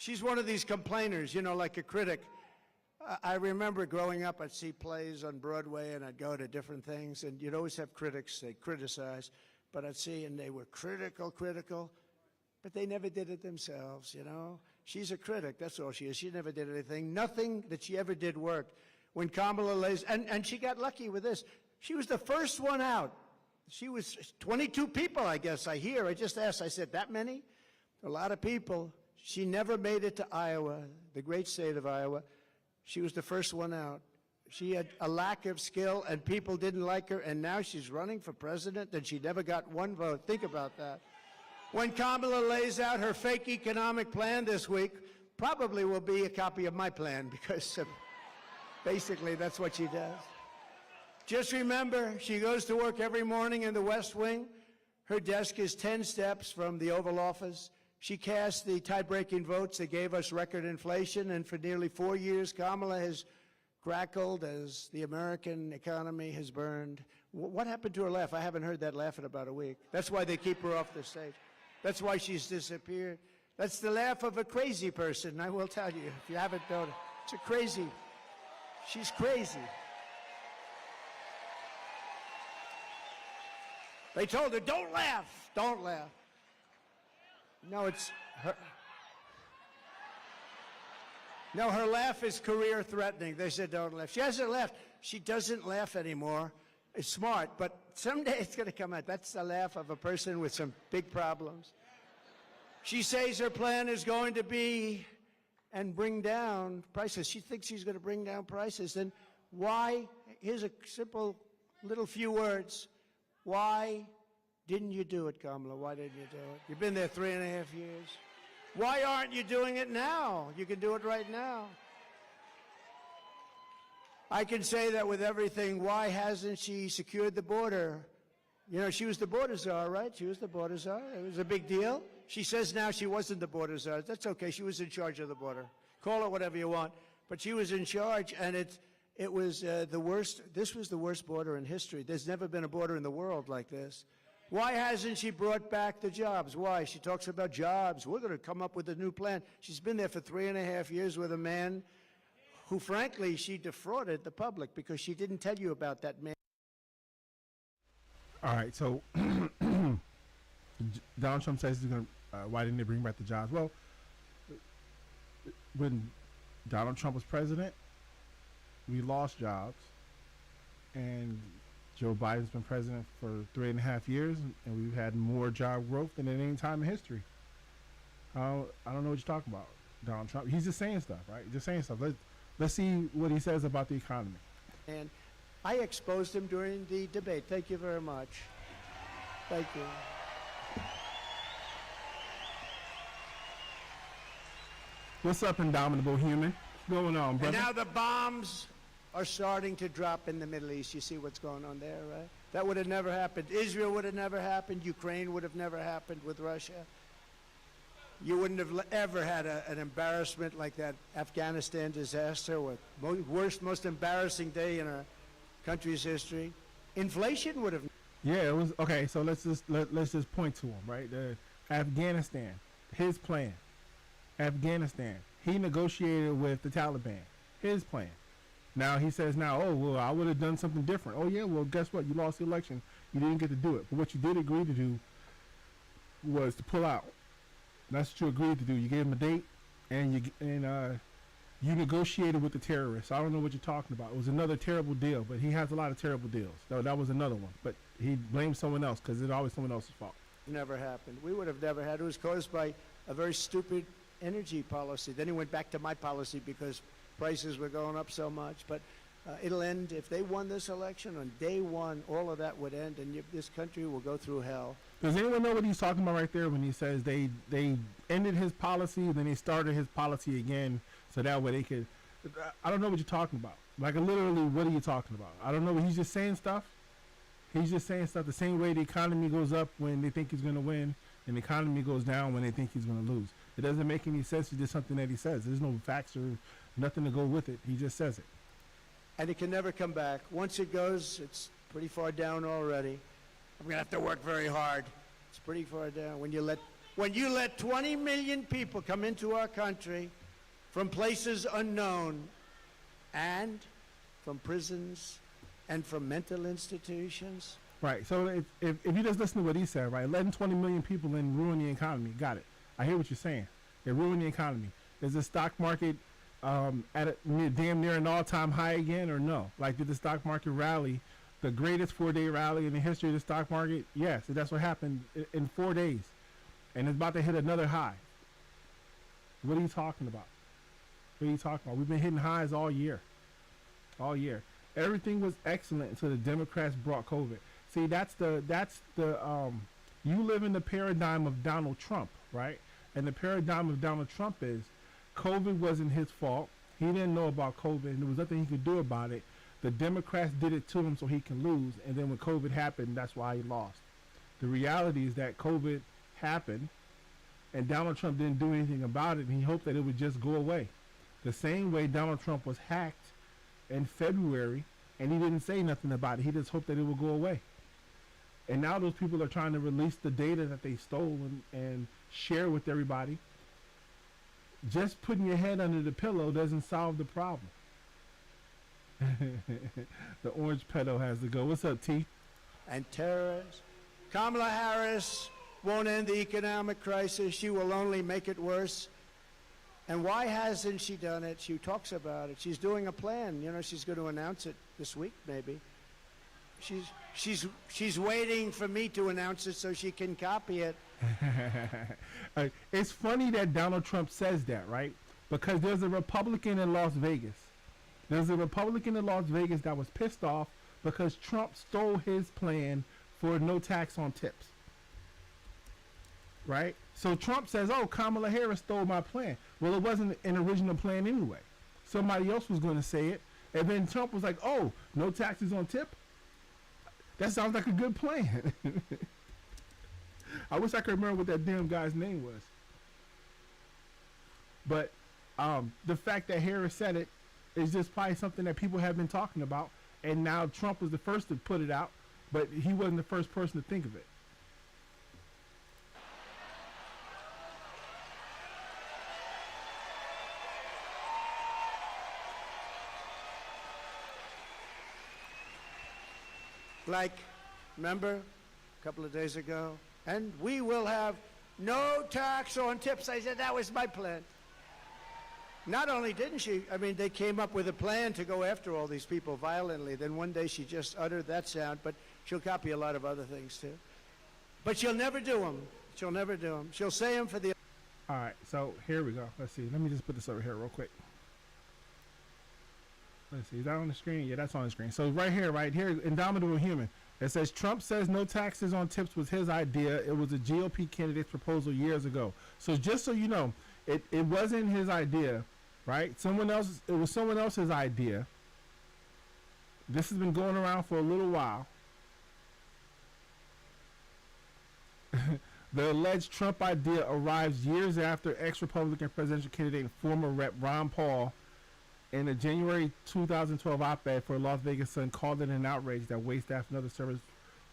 She's one of these complainers, you know, like a critic. I remember growing up, I'd see plays on Broadway, and I'd go to different things, and you'd always have critics, they criticize, but I'd see, and they were critical, but they never did it themselves, you know? She's a critic, that's all she is. She never did anything. Nothing that she ever did worked. When Kamala lays, and she got lucky with this. She was the first one out. She was 22 people, I guess, I hear. I just asked, I said, that many? A lot of people. She never made it to Iowa, the great state of Iowa. She was the first one out. She had a lack of skill, and people didn't like her, and now she's running for president, and she never got one vote. Think about that. When Kamala lays out her fake economic plan this week, probably will be a copy of my plan, because basically that's what she does. Just remember, she goes to work every morning in the West Wing. Her desk is 10 steps from the Oval Office. She cast the tie-breaking votes that gave us record inflation, and for nearly 4 years, Kamala has crackled as the American economy has burned. What happened to her laugh? I haven't heard that laugh in about a week. That's why they keep her off the stage. That's why she's disappeared. That's the laugh of a crazy person, I will tell you, if you haven't known it. It's a crazy, she's crazy. They told her, don't laugh, don't laugh. No, it's her. No, her laugh is career-threatening. They said don't laugh. She hasn't laughed. She doesn't laugh anymore. It's smart, but someday it's going to come out. That's the laugh of a person with some big problems. She says her plan is going to be and bring down prices. She thinks she's going to bring down prices. Then why? Here's a simple little few words. Why didn't you do it, Kamala? Why didn't you do it? You've been there 3.5 years. Why aren't you doing it now? You can do it right now. I can say that with everything. Why hasn't she secured the border? You know, she was the border czar, right? She was the border czar. It was a big deal. She says now she wasn't the border czar. That's okay. She was in charge of the border. Call it whatever you want. But she was in charge, and it was the worst. This was the worst border in history. There's never been a border in the world like this. Why hasn't she brought back the jobs? Why? She talks about jobs. We're going to come up with a new plan. She's been there for 3.5 years with a man who, frankly, she defrauded the public because she didn't tell you about that man. All right, so Donald Trump says he's going to, why didn't they bring back the jobs? Well, when Donald Trump was president, we lost jobs, and Joe Biden's been president for 3.5 years, and we've had more job growth than at any time in history. I don't know what you're talking about, Donald Trump. He's just saying stuff, right? Just saying stuff. Let's see what he says about the economy. And I exposed him during the debate. Thank you very much. Thank you. What's up, indomitable human? What's going on, brother? And now the bombs are starting to drop in the Middle East. You see what's going on there, right? That would have never happened. Israel would have never happened. Ukraine would have never happened with Russia. You wouldn't have ever had an embarrassment like that Afghanistan disaster, with worst, most embarrassing day in our country's history. Inflation would have. Yeah, it was okay. So let's just point to him, right? The Afghanistan, his plan. Afghanistan, he negotiated with the Taliban. His plan. Now he says now, oh, well, I would have done something different. Oh, yeah, well, guess what? You lost the election. You didn't get to do it. But what you did agree to do was to pull out. That's what you agreed to do. You gave him a date, and you negotiated with the terrorists. I don't know what you're talking about. It was another terrible deal, but he has a lot of terrible deals. That was another one. But he blamed someone else because it's always someone else's fault. Never happened. We would have never had it. It was caused by a very stupid energy policy. Then he went back to my policy because prices were going up so much. But it'll end. If they won this election on day one, all of that would end, and this country will go through hell. Does anyone know what he's talking about right there when he says they ended his policy, then they started his policy again, so that way they could? I don't know what you're talking about. Like, literally, what are you talking about? I don't know. He's just saying stuff. He's just saying stuff the same way the economy goes up when they think he's going to win, and the economy goes down when they think he's going to lose. It doesn't make any sense. It's just something that he says. There's no facts or nothing to go with it. He just says it. And it can never come back. Once it goes, it's pretty far down already. I'm going to have to work very hard. It's pretty far down. When when you let 20 million people come into our country from places unknown and from prisons and from mental institutions. Right. So if you just listen to what he said, right, letting 20 million people in ruin the economy. Got it. I hear what you're saying. They ruin the economy. Is the stock market damn near an all-time high again, or no? Like, did the stock market rally, the greatest 4-day rally in the history of the stock market? Yes, that's what happened in 4 days, and it's about to hit another high. What are you talking about? What are you talking about? We've been hitting highs all year. All year. Everything was excellent until the Democrats brought COVID. See, that's the you live in the paradigm of Donald Trump, right? And the paradigm of Donald Trump is COVID wasn't his fault. He didn't know about COVID, and there was nothing he could do about it. The Democrats did it to him so he can lose, and then when COVID happened, that's why he lost. The reality is that COVID happened, and Donald Trump didn't do anything about it, and he hoped that it would just go away. The same way Donald Trump was hacked in February, and he didn't say nothing about it. He just hoped that it would go away. And now those people are trying to release the data that they stole and share with everybody. Just putting your head under the pillow doesn't solve the problem. The orange pedo has to go. What's up, T? And terrorists. Kamala Harris won't end the economic crisis. She will only make it worse. And why hasn't she done it? She talks about it. She's doing a plan. You know, she's going to announce it this week, maybe. She's waiting for me to announce it so she can copy it. It's funny that Donald Trump says that, right? Because there's a Republican in Las Vegas. There's a Republican in Las Vegas that was pissed off because Trump stole his plan for no tax on tips. Right? So Trump says, oh, Kamala Harris stole my plan. Well, it wasn't an original plan anyway. Somebody else was going to say it. And then Trump was like, oh, no taxes on tip? That sounds like a good plan. I wish I could remember what that damn guy's name was. But the fact that Harris said it is just probably something that people have been talking about. And now Trump was the first to put it out, but he wasn't the first person to think of it. Like, remember, a couple of days ago, and we will have no tax on tips. I said that was my plan. Not only didn't she, I mean, they came up with a plan to go after all these people violently. Then one day she just uttered that sound, but she'll copy a lot of other things too. But she'll never do them. She'll never do them. She'll say them for the... All right, so here we go. Let's see. Let me just put this over here real quick. Let's see, is that on the screen? Yeah, that's on the screen. So right here, Indomitable Human. It says, Trump says no taxes on tips was his idea. It was a GOP candidate's proposal years ago. So just so you know, it wasn't his idea, right? It was someone else's idea. This has been going around for a little while. The alleged Trump idea arrives years after ex-Republican presidential candidate and former Rep. Ron Paul in a January 2012 op-ed for Las Vegas Sun called it an outrage that wait staff and other service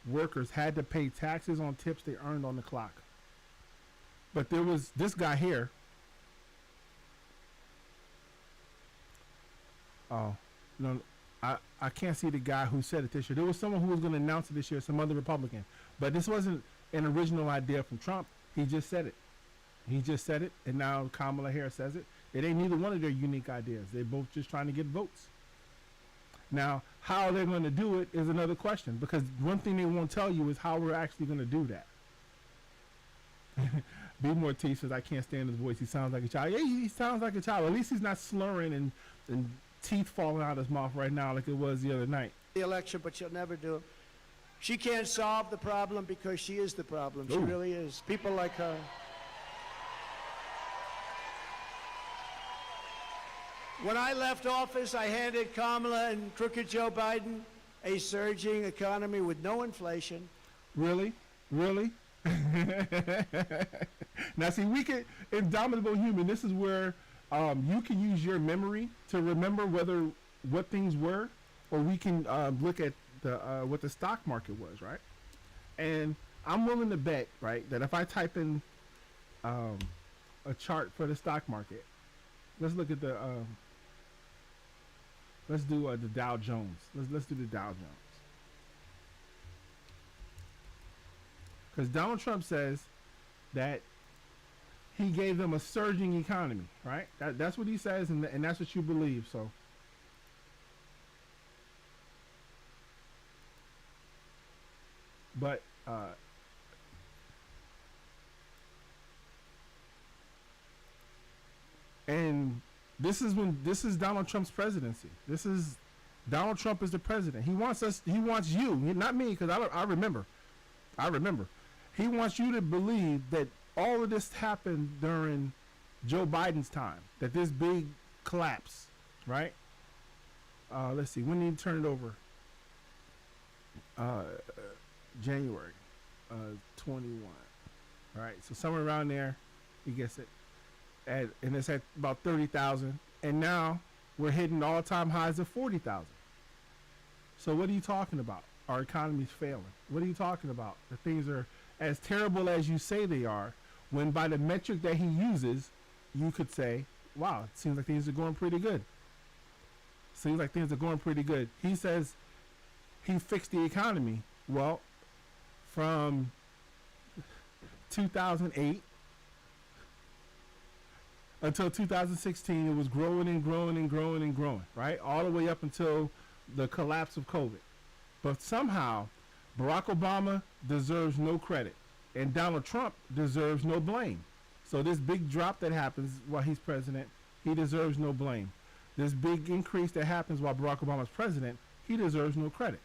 workers had to pay taxes on tips they earned on the clock. But there was this guy here. Oh, no, I can't see the guy who said it this year. There was someone who was going to announce it this year, some other Republican. But this wasn't an original idea from Trump. He just said it. He just said it, and now Kamala Harris says it. It ain't neither one of their unique ideas. They're both just trying to get votes. Now, how they're going to do it is another question, because one thing they won't tell you is how we're actually going to do that. Be more T says, I can't stand his voice. He sounds like a child. Yeah, he sounds like a child. At least he's not slurring and teeth falling out of his mouth right now like it was the other night. The election, but she'll never do it. She can't solve the problem because she is the problem. She Ooh. really is. People like her. When I left office, I handed Kamala and crooked Joe Biden a surging economy with no inflation. Really? Really? Now, see, we can, Indomitable Human, this is where you can use your memory to remember what things were, or we can look at what the stock market was, right? And I'm willing to bet, right, that if I type in a chart for the stock market. Let's look at the let's do the Dow Jones. Let's do the Dow Jones. Because Donald Trump says that he gave them a surging economy, right? That's what he says, and that's what you believe. So, but and this is Donald Trump's presidency. This is Donald Trump is the president. He wants us. He wants you, not me, because I remember. He wants you to believe that all of this happened during Joe Biden's time. That this big collapse, right? Let's see. When did he turn it over? January 21. Right. So somewhere around there, he gets it. And it's at about 30,000. And now we're hitting all-time highs of 40,000. So what are you talking about? Our economy's failing. What are you talking about? The things are as terrible as you say they are, when by the metric that he uses, you could say, wow, it seems like things are going pretty good. Seems like things are going pretty good. He says he fixed the economy. Well, from 2008 until 2016, it was growing and growing and growing and growing, right? All the way up until the collapse of COVID. But somehow, Barack Obama deserves no credit, and Donald Trump deserves no blame. So this big drop that happens while he's president, he deserves no blame. This big increase that happens while Barack Obama's president, he deserves no credit.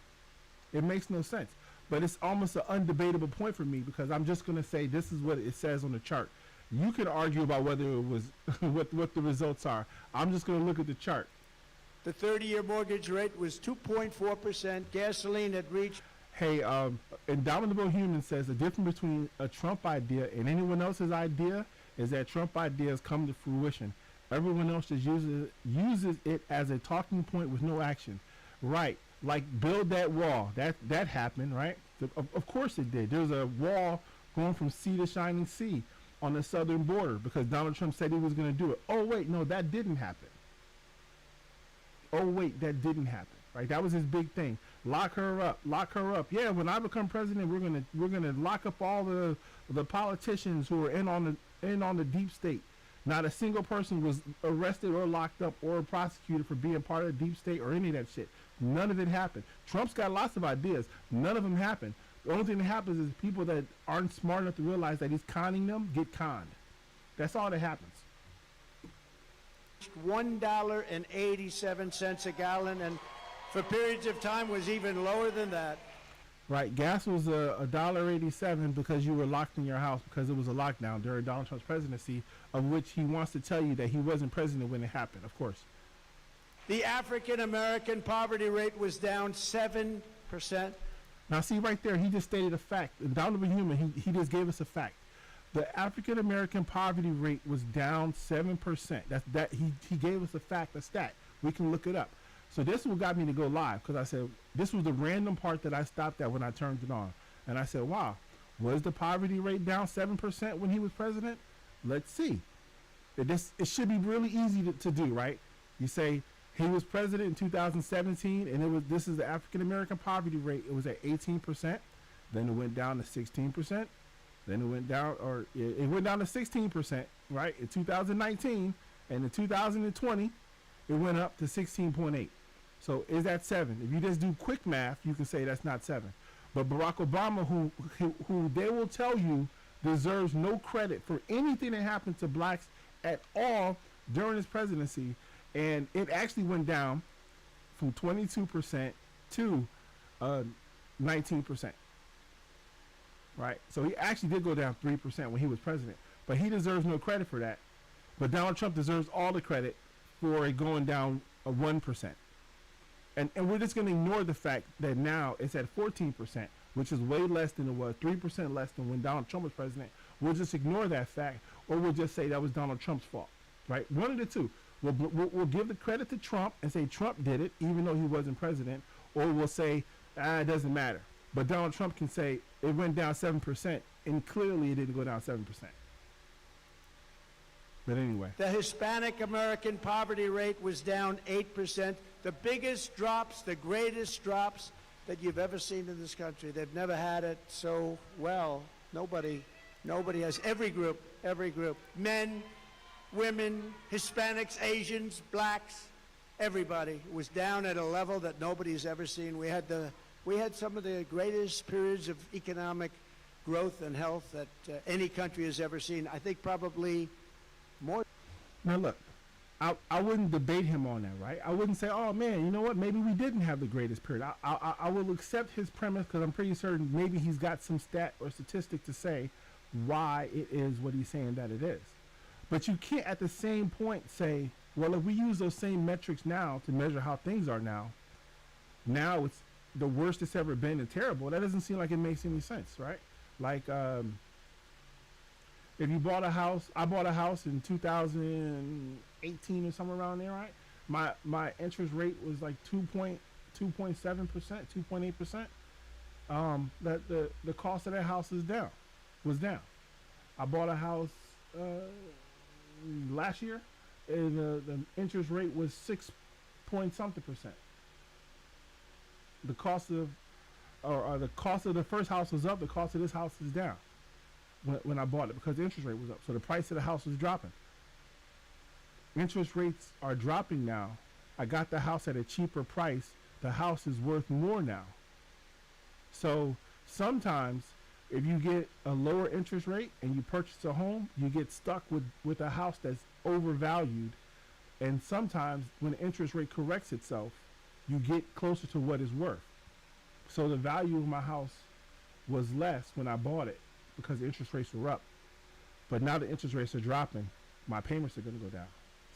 It makes no sense. But it's almost an undebatable point for me, because I'm just going to say this is what it says on the chart. You can argue about whether it was what the results are. I'm just going to look at the chart. The 30-year mortgage rate was 2.4%. Gasoline had reached. Hey, Indomitable Human says the difference between a Trump idea and anyone else's idea is that Trump ideas come to fruition. Everyone else just uses it as a talking point with no action. Right, like build that wall. That happened, right? Of course it did. There's a wall going from sea to shining sea on the southern border because Donald Trump said he was going to do it. Oh, wait, no, that didn't happen. Oh, wait, that didn't happen. Right, that was his big thing. Lock her up. Yeah, when I become president, we're gonna lock up all the politicians who are in on the deep state. Not a single person was arrested or locked up or prosecuted for being part of the deep state or any of that shit. None of it happened. Trump's got lots of ideas. None of them happen. The only thing that happens is people that aren't smart enough to realize that he's conning them get conned. That's all that happens. $1.87 a gallon, and for periods of time was even lower than that. Right, gas was $1.87 because you were locked in your house because it was a lockdown during Donald Trump's presidency, of which he wants to tell you that he wasn't president when it happened, of course. The African American poverty rate was down 7%. Now see right there, he just stated a fact. Donald Human, he just gave us a fact. The African American poverty rate was down 7%. He gave us a fact, a stat. We can look it up. So this is what got me to go live, because I said, this was the random part that I stopped at when I turned it on. And I said, wow, was the poverty rate down 7% when he was president? Let's see. It should be really easy to do, right? You say he was president in 2017, and this is the African American poverty rate. It was at 18%. Then it went down to 16%. Then it went down, it went down to 16%, right, in 2019. And in 2020, it went up to 16.8. So is that 7? If you just do quick math, you can say that's not 7. But Barack Obama, who they will tell you deserves no credit for anything that happened to blacks at all during his presidency, and it actually went down from 22% to 19%. Right? So he actually did go down 3% when he was president. But he deserves no credit for that. But Donald Trump deserves all the credit for it going down 1%. And we're just going to ignore the fact that now it's at 14%, which is way less than it was, 3% less than when Donald Trump was president. We'll just ignore that fact, or we'll just say that was Donald Trump's fault, right? One of the two. We'll give the credit to Trump and say Trump did it, even though he wasn't president, or we'll say, it doesn't matter. But Donald Trump can say it went down 7%, and clearly it didn't go down 7%. But anyway, The Hispanic American poverty rate was down 8%. The biggest drops, the greatest drops that you've ever seen in this country. They've never had it so well. Nobody has. Every group, men, women, Hispanics, Asians, blacks, everybody was down at a level that nobody's ever seen. We had some of the greatest periods of economic growth and health that any country has ever seen. I think probably more. now look, I wouldn't debate him on that, right? I wouldn't say, oh man, you know what? Maybe we didn't have the greatest period. I will accept his premise because I'm pretty certain maybe he's got some stat or statistic to say why it is what he's saying that it is. But you can't at the same point say, well, if we use those same metrics now to measure how things are now it's the worst it's ever been and terrible. That doesn't seem like it makes any sense, right? Like, if you bought a house, I bought a house in 2018 or somewhere around there, right? My interest rate was like 2.7%, 2.8%. The cost of that house was down. I bought a house last year, and the interest rate was 6 point something percent. The cost of the cost of the first house was up. The cost of this house is down when I bought it because the interest rate was up. So the price of the house was dropping. Interest rates are dropping now. I got the house at a cheaper price. The house is worth more now. So sometimes if you get a lower interest rate and you purchase a home, you get stuck with a house that's overvalued. And sometimes when the interest rate corrects itself, you get closer to what it's worth. So the value of my house was less when I bought it because the interest rates were up. But now the interest rates are dropping, my payments are going to go down.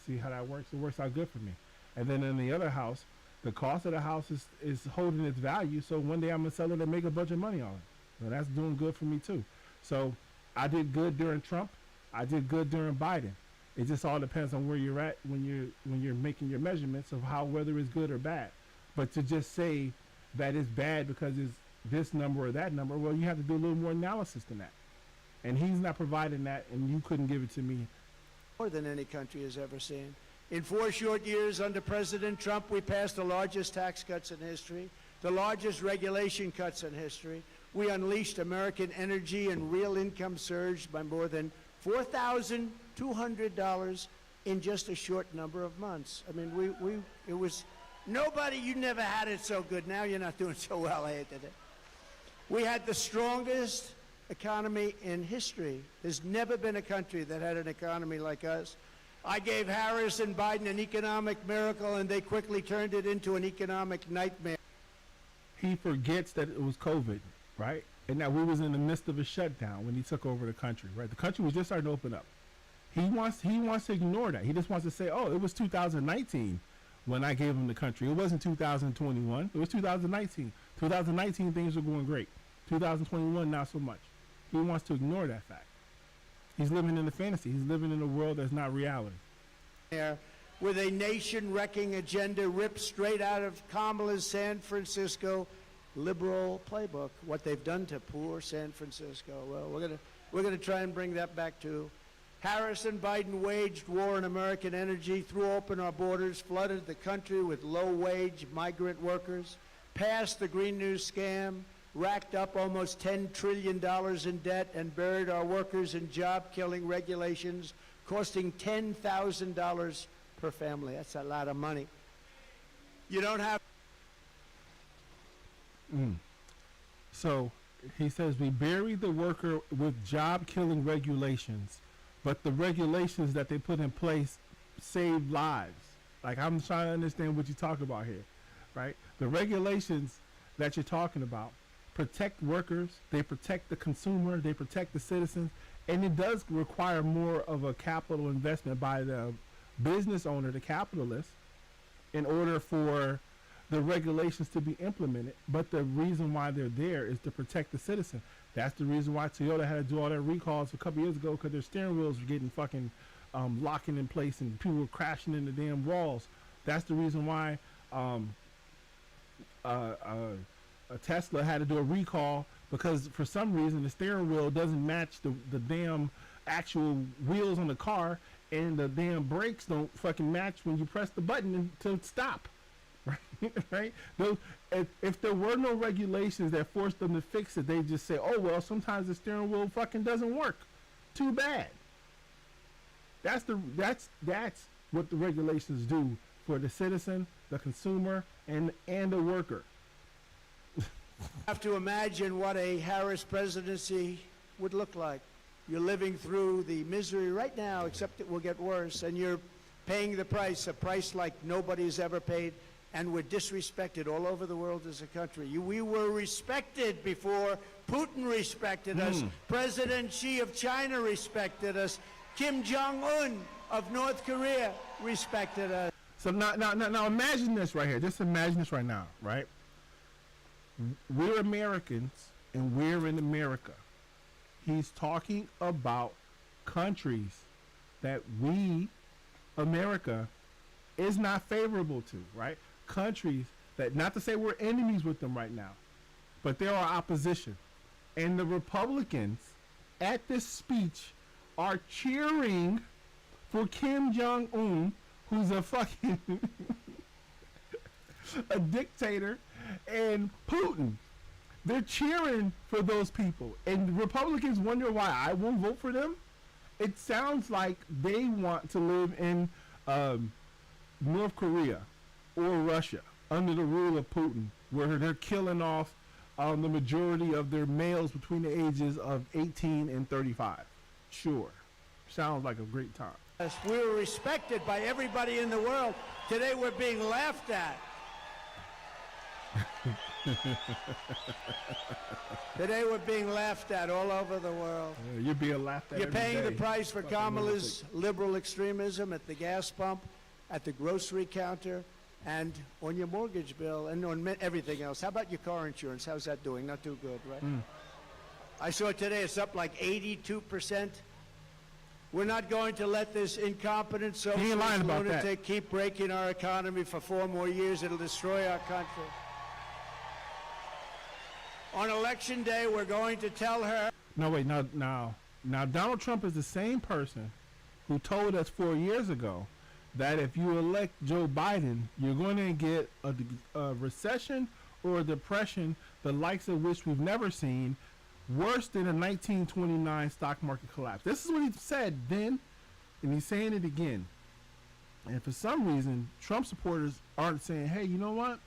See how that works? It works out good for me. And then in the other house, the cost of the house is holding its value. So one day I'm going to sell it and make a bunch of money on it. So that's doing good for me too. So I did good during Trump. I did good during Biden. It just all depends on where you're at when you're making your measurements of how whether it's good or bad. But to just say that it's bad because it's this number or that number, well, you have to do a little more analysis than that. And he's not providing that, and you couldn't give it to me. More than any country has ever seen. In 4 short years under President Trump, we passed the largest tax cuts in history, the largest regulation cuts in history. We unleashed American energy and real income surged by more than $4,200 in just a short number of months. I mean, it was nobody, you never had it so good. Now you're not doing so well, I hated it. We had the strongest economy in history. There's never been a country that had an economy like us. I gave Harris and Biden an economic miracle, and they quickly turned it into an economic nightmare. He forgets that it was COVID, right? And that we was in the midst of a shutdown when he took over the country, right? The country was just starting to open up. He wants to ignore that. He just wants to say, oh, it was 2019 when I gave him the country. It wasn't 2021. It was 2019. 2019, things were going great. 2021, not so much. He wants to ignore that fact. He's living in a fantasy. He's living in a world that's not reality. With a nation-wrecking agenda ripped straight out of Kamala's San Francisco liberal playbook. What they've done to poor San Francisco. Well, we're gonna try and bring that back too. Harris and Biden waged war on American energy, threw open our borders, flooded the country with low-wage migrant workers, passed the Green New scam, racked up almost $10 trillion in debt, and buried our workers in job-killing regulations, costing $10,000 per family. That's a lot of money. You don't have... So he says we buried the worker with job-killing regulations, but the regulations that they put in place saved lives. Like, I'm trying to understand what you talk about here, right? The regulations that you're talking about protect workers, they protect the consumer, they protect the citizens, and it does require more of a capital investment by the business owner, the capitalist, in order for the regulations to be implemented. But the reason why they're there is to protect the citizen. That's the reason why Toyota had to do all their recalls a couple years ago, because their steering wheels were getting fucking locking in place and people were crashing into damn walls. That's the reason why Tesla had to do a recall, because for some reason the steering wheel doesn't match the damn actual wheels on the car, and the damn brakes don't fucking match when you press the button to stop. Right? Right? Those, if there were no regulations that forced them to fix it, they just say, "Oh well, sometimes the steering wheel fucking doesn't work. Too bad." That's what the regulations do for the citizen, the consumer, and the worker. Have to imagine what a Harris presidency would look like. You're living through the misery right now, except it will get worse, and you're paying the price, a price like nobody's ever paid, and we're disrespected all over the world as a country. We were respected before Putin respected us. President Xi of China respected us. Kim Jong-un of North Korea respected us. So now imagine this right here. Just imagine this right now, right? We're Americans and we're in America. He's talking about countries that we, America, is not favorable to, right? Countries that, not to say we're enemies with them right now, but they're our opposition. And the Republicans at this speech are cheering for Kim Jong-un, who's a fucking a dictator, and Putin. They're cheering for those people. And Republicans wonder why I won't vote for them. It sounds like they want to live in North Korea or Russia under the rule of Putin, where they're killing off the majority of their males between the ages of 18 and 35. Sure. Sounds like a great time. We were respected by everybody in the world. Today we're being laughed at. Today we're being laughed at all over the world. Yeah, you're being laughed at. You're every paying day. the price for Fucking Kamala's lunatic. liberal extremism at the gas pump, at the grocery counter, and on your mortgage bill, and on everything else. How about your car insurance? How's that doing? Not too good, right? I saw today it's up like 82%. We're not going to let this incompetent He socialist ain't lying about that. lunatic keep breaking our economy for 4 more years. It'll destroy our country. On election day, we're going to tell her. No, wait, now, Donald Trump is the same person who told us 4 years ago that if you elect Joe Biden, you're going to get a recession or a depression, the likes of which we've never seen, worse than a 1929 stock market collapse. This is what he said then, and he's saying it again. And for some reason, Trump supporters aren't saying, hey, you know what?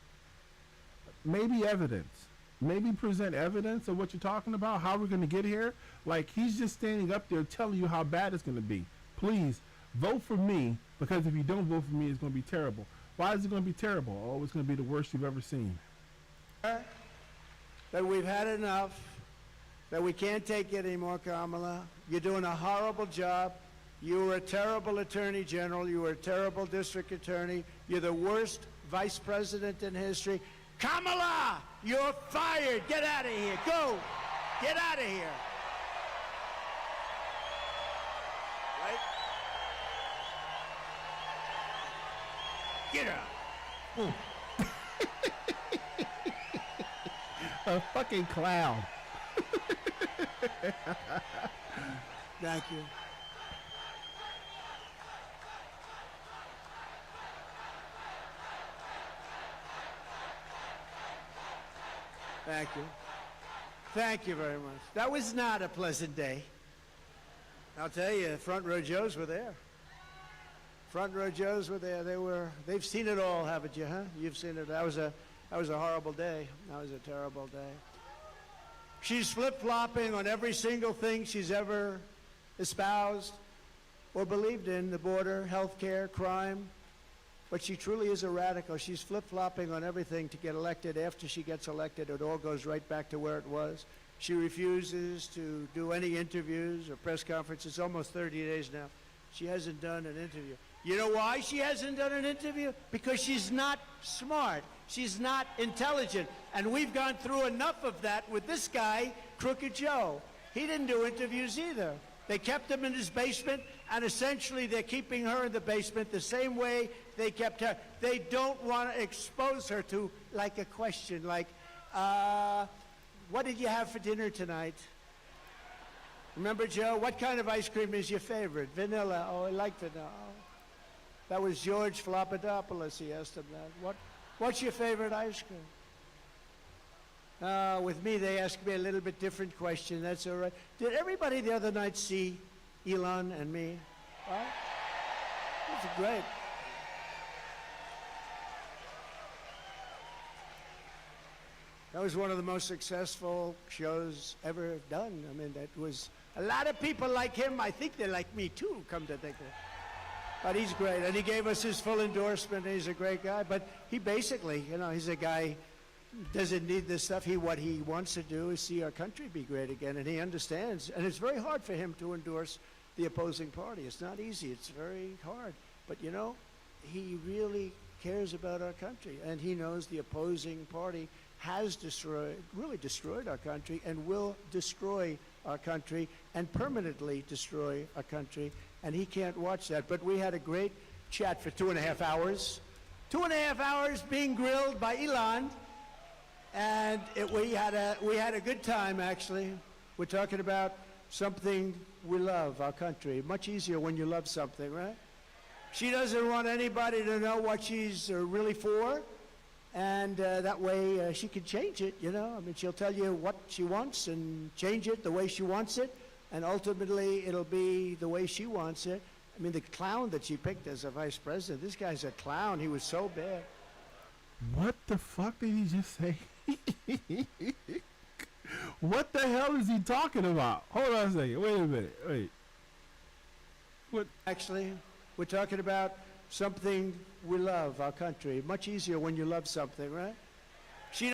Maybe evidence. Maybe present evidence of what you're talking about, how we're going to get here. Like, he's just standing up there telling you how bad it's going to be. Please, vote for me, because if you don't vote for me, it's going to be terrible. Why is it going to be terrible? Oh, it's going to be the worst you've ever seen. That we've had enough, that we can't take it anymore, Kamala. You're doing a horrible job. You were a terrible attorney general. You were a terrible district attorney. You're the worst vice president in history. Kamala, you're fired. Get out of here. Go. Get out of here. Right? Get out. A fucking clown. Thank you. Thank you. Thank you very much. That was not a pleasant day. I'll tell you, front row Joes were there. Front row Joes were there. They've seen it all, haven't you, huh? You've seen it. That was a horrible day. That was a terrible day. She's flip-flopping on every single thing she's ever espoused or believed in, the border, health care, crime. But she truly is a radical. She's flip-flopping on everything to get elected. After she gets elected, it all goes right back to where it was. She refuses to do any interviews or press conferences. Almost 30 days now. She hasn't done an interview. You know why she hasn't done an interview? Because she's not smart. She's not intelligent. And we've gone through enough of that with this guy, Crooked Joe. He didn't do interviews either. They kept him in his basement, and essentially they're keeping her in the basement the same way they kept her. They don't want to expose her to, like, a question like, what did you have for dinner tonight? Remember, Joe, what kind of ice cream is your favorite? Vanilla. Oh, I like vanilla. Oh. That was George Flopadopoulos. He asked him that. What's your favorite ice cream? With me, they asked me a little bit different question. That's all right. Did everybody the other night see Elon and me? Right? That's great. That was one of the most successful shows ever done. I mean, that was a lot of people like him. I think they like me too, come to think of it. But he's great, and he gave us his full endorsement. And he's a great guy. But he basically, you know, he's a guy doesn't need this stuff. What he wants to do is see our country be great again, and he understands. And it's very hard for him to endorse the opposing party. It's not easy. It's very hard. But you know, he really cares about our country, and he knows the opposing party has really destroyed our country and will destroy our country and permanently destroy our country, and he can't watch that. But we had a great chat for 2.5 hours. 2.5 hours being grilled by Elon, and we had a good time, actually. We're talking about something we love, our country. Much easier when you love something, right? She doesn't want anybody to know what she's really for. And that way she can change it, you know. I mean, she'll tell you what she wants and change it the way she wants it. And ultimately, it'll be the way she wants it. I mean, the clown that she picked as a vice president, this guy's a clown. He was so bad. What the fuck did he just say? What the hell is he talking about? Hold on a second. Wait a minute. Wait. What? Actually, we're talking about something we love, our country. Much easier when you love something, right? She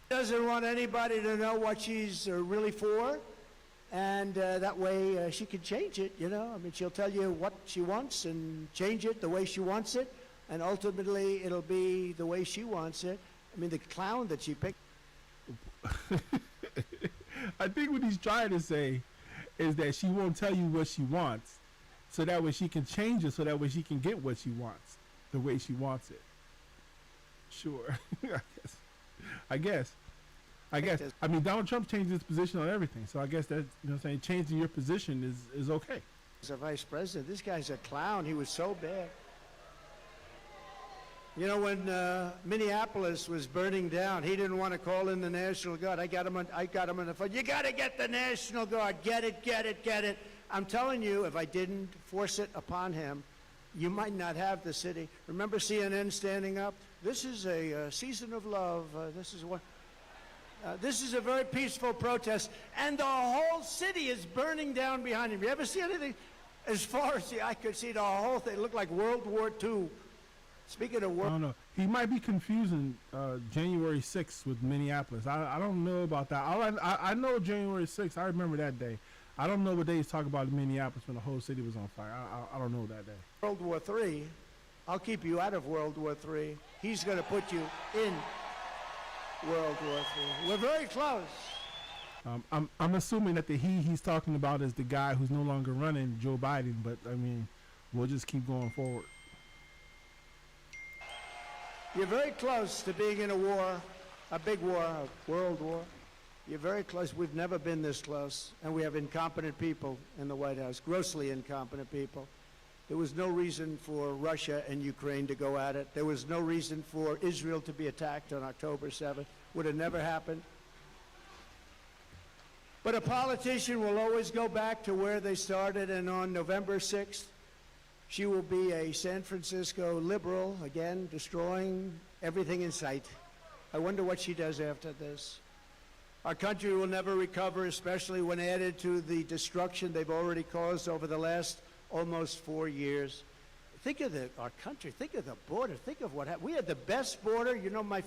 doesn't want anybody to know what she's really for, and that way she can change it, you know. I mean, she'll tell you what she wants and change it the way she wants it, and ultimately it'll be the way she wants it. I mean, the clown that she picked. I think what he's trying to say is that she won't tell you what she wants, so that way she can change it, so that way she can get what she wants, the way she wants it. Sure. I guess. I mean, Donald Trump changed his position on everything, so I guess that, you know what I'm saying, changing your position is okay. As a vice president, this guy's a clown. He was so bad. You know, when Minneapolis was burning down, he didn't want to call in the National Guard. I got him on the phone. You got to get the National Guard. Get it. I'm telling you, if I didn't force it upon him, you might not have the city. Remember CNN standing up? This is a season of love. This is a very peaceful protest, and the whole city is burning down behind him. You ever see anything? As far as the eye could see, the whole thing looked like World War II. Speaking of I don't know. He might be confusing January 6th with Minneapolis. I don't know about that. I know January 6th. I remember that day. I don't know what day he's talking about in Minneapolis when the whole city was on fire. I don't know that day. World War III. I'll keep you out of World War III. He's going to put you in World War III. We're very close. I'm assuming that the he's talking about is the guy who's no longer running, Joe Biden. But I mean, we'll just keep going forward. You're very close to being in a war, a big war, a world war. You're very close. We've never been this close. And we have incompetent people in the White House, grossly incompetent people. There was no reason for Russia and Ukraine to go at it. There was no reason for Israel to be attacked on October 7th. Would have never happened. But a politician will always go back to where they started, and on November 6th, she will be a San Francisco liberal, again, destroying everything in sight. I wonder what she does after this. Our country will never recover, especially when added to the destruction they've already caused over the last almost 4 years. Think of our country. Think of the border. Think of what happened. We had the best border. You know my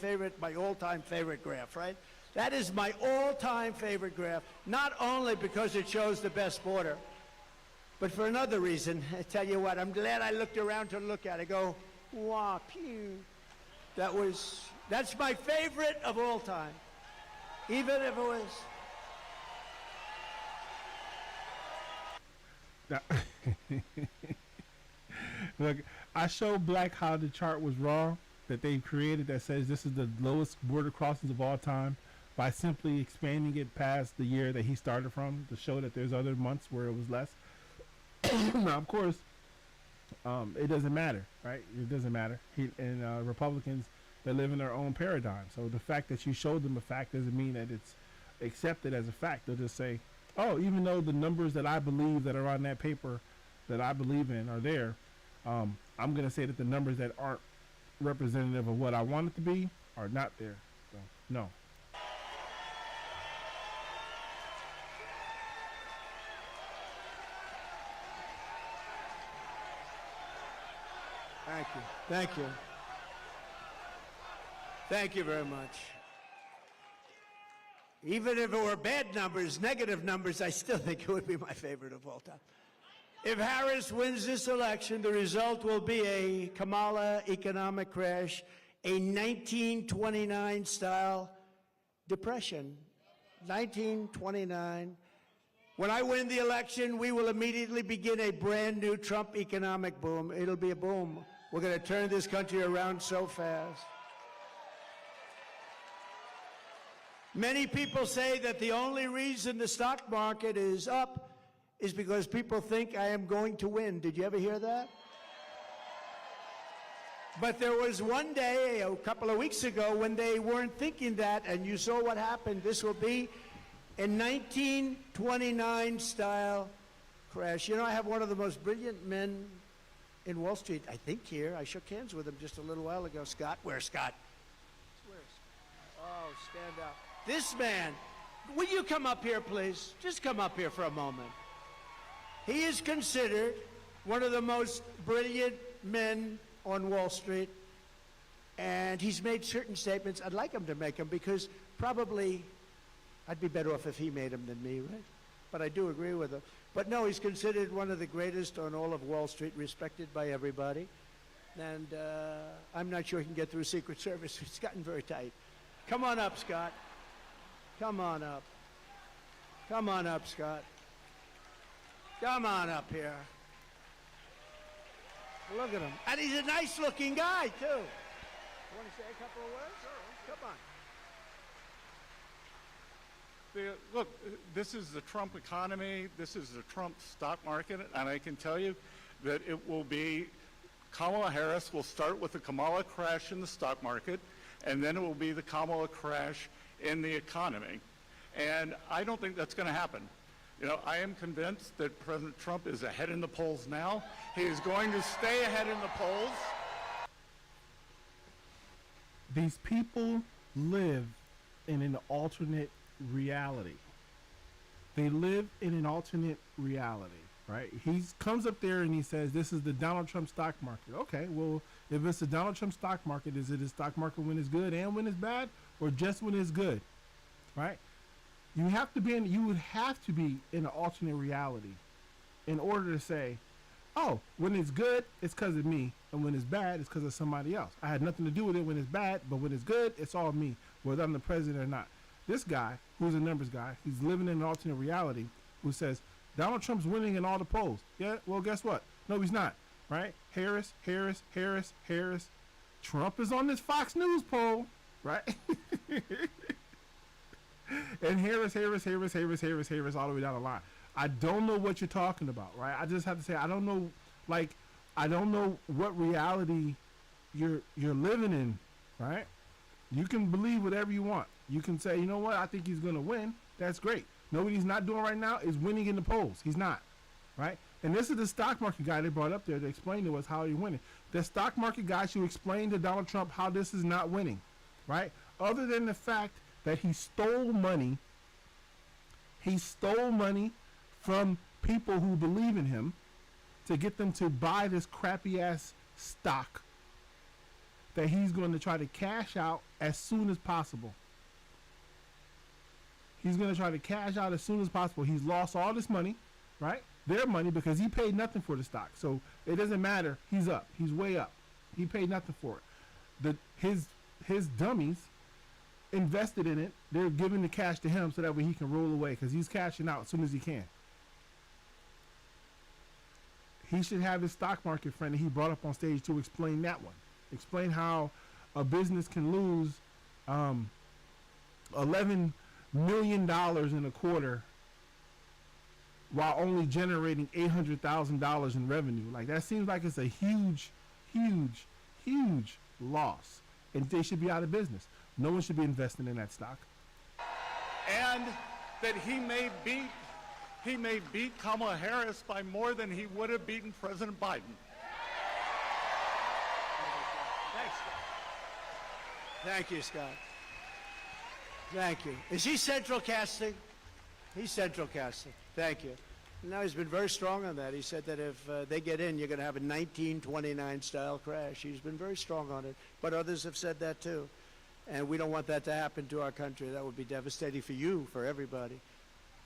all-time favorite graph, right? That is my all-time favorite graph, not only because it shows the best border, but for another reason. I tell you what, I'm glad I looked around to look at it. I go, wow, pew. That's my favorite of all time. Even if it was. Now, look, I showed Black how the chart was wrong that they created that says this is the lowest border crossings of all time. by simply expanding it past the year that he started from to show that there's other months where it was less. Now, of course, it doesn't matter, right? It doesn't matter. Republicans, they live in their own paradigm. So the fact that you showed them a fact doesn't mean that it's accepted as a fact. They'll just say, oh, even though the numbers that I believe that are on that paper that I believe in are there, I'm going to say that the numbers that aren't representative of what I want it to be are not there. So, no. Thank you. Thank you. Thank you very much. Even if it were bad numbers, negative numbers, I still think it would be my favorite of all time. If Harris wins this election, the result will be a Kamala economic crash, a 1929-style depression. 1929. When I win the election, we will immediately begin a brand new Trump economic boom. It'll be a boom. We're going to turn this country around so fast. Many people say that the only reason the stock market is up is because people think I am going to win. Did you ever hear that? But there was one day, a couple of weeks ago, when they weren't thinking that, and you saw what happened. This will be a 1929-style crash. You know, I have one of the most brilliant men in Wall Street, I think here. I shook hands with him just a little while ago. Scott, where's Scott? Oh, stand up. This man, will you come up here, please? Just come up here for a moment. He is considered one of the most brilliant men on Wall Street, and he's made certain statements. I'd like him to make them because probably I'd be better off if he made them than me, right? But I do agree with him. But no, he's considered one of the greatest on all of Wall Street, respected by everybody. And I'm not sure he can get through Secret Service. It's gotten very tight. Come on up, Scott. Come on up. Come on up, Scott. Come on up here. Look at him. And he's a nice-looking guy, too. You want to say a couple of words? Sure. Come on. Look, this is the Trump economy. This is the Trump stock market. And I can tell you that it will be, Kamala Harris will start with the Kamala crash in the stock market, and then it will be the Kamala crash in the economy. And I don't think that's going to happen. You know, I am convinced that President Trump is ahead in the polls now. He is going to stay ahead in the polls. These people live in an alternate reality. They live in an alternate reality, right? He comes up there and he says, this is the Donald Trump stock market. Okay, well, if it's the Donald Trump stock market, is it a stock market when it's good and when it's bad, or just when it's good, right? You would have to be in an alternate reality in order to say, oh, when it's good, it's because of me, and when it's bad, it's because of somebody else. I had nothing to do with it when it's bad, but when it's good, it's all me, whether I'm the president or not. This guy, who's a numbers guy, he's living in an alternate reality, who says, Donald Trump's winning in all the polls. Yeah, well, guess what? No, he's not, right? Harris. Trump is on this Fox News poll, right? And Harris, all the way down the line. I don't know what you're talking about, right? I just have to say, I don't know what reality you're living in, right? You can believe whatever you want. You can say, you know what, I think he's going to win. That's great. No, what he's not doing right now is winning in the polls. He's not, right? And this is the stock market guy they brought up there to explain to us how he's winning. The stock market guy should explain to Donald Trump how this is not winning, right? Other than the fact that he stole money from people who believe in him to get them to buy this crappy ass stock that he's going to try to cash out as soon as possible. He's going to try to cash out as soon as possible. He's lost all this money, right? Their money, because he paid nothing for the stock. So it doesn't matter. He's up. He's way up. He paid nothing for it. His dummies invested in it. They're giving the cash to him so that way he can roll away, because he's cashing out as soon as he can. He should have his stock market friend that he brought up on stage to explain that one. Explain how a business can lose $11 million in a quarter while only generating $800,000 in revenue. Like, that seems like it's a huge, huge, huge loss. And they should be out of business. No one should be investing in that stock. And that he may beat Kamala Harris by more than he would have beaten President Biden. Thanks, Scott. Thank you, Scott. Thank you. Is he central casting? He's central casting. Thank you. No, he's been very strong on that. He said that if they get in, you're going to have a 1929 style crash. He's been very strong on it. But others have said that too. And we don't want that to happen to our country. That would be devastating for you, for everybody.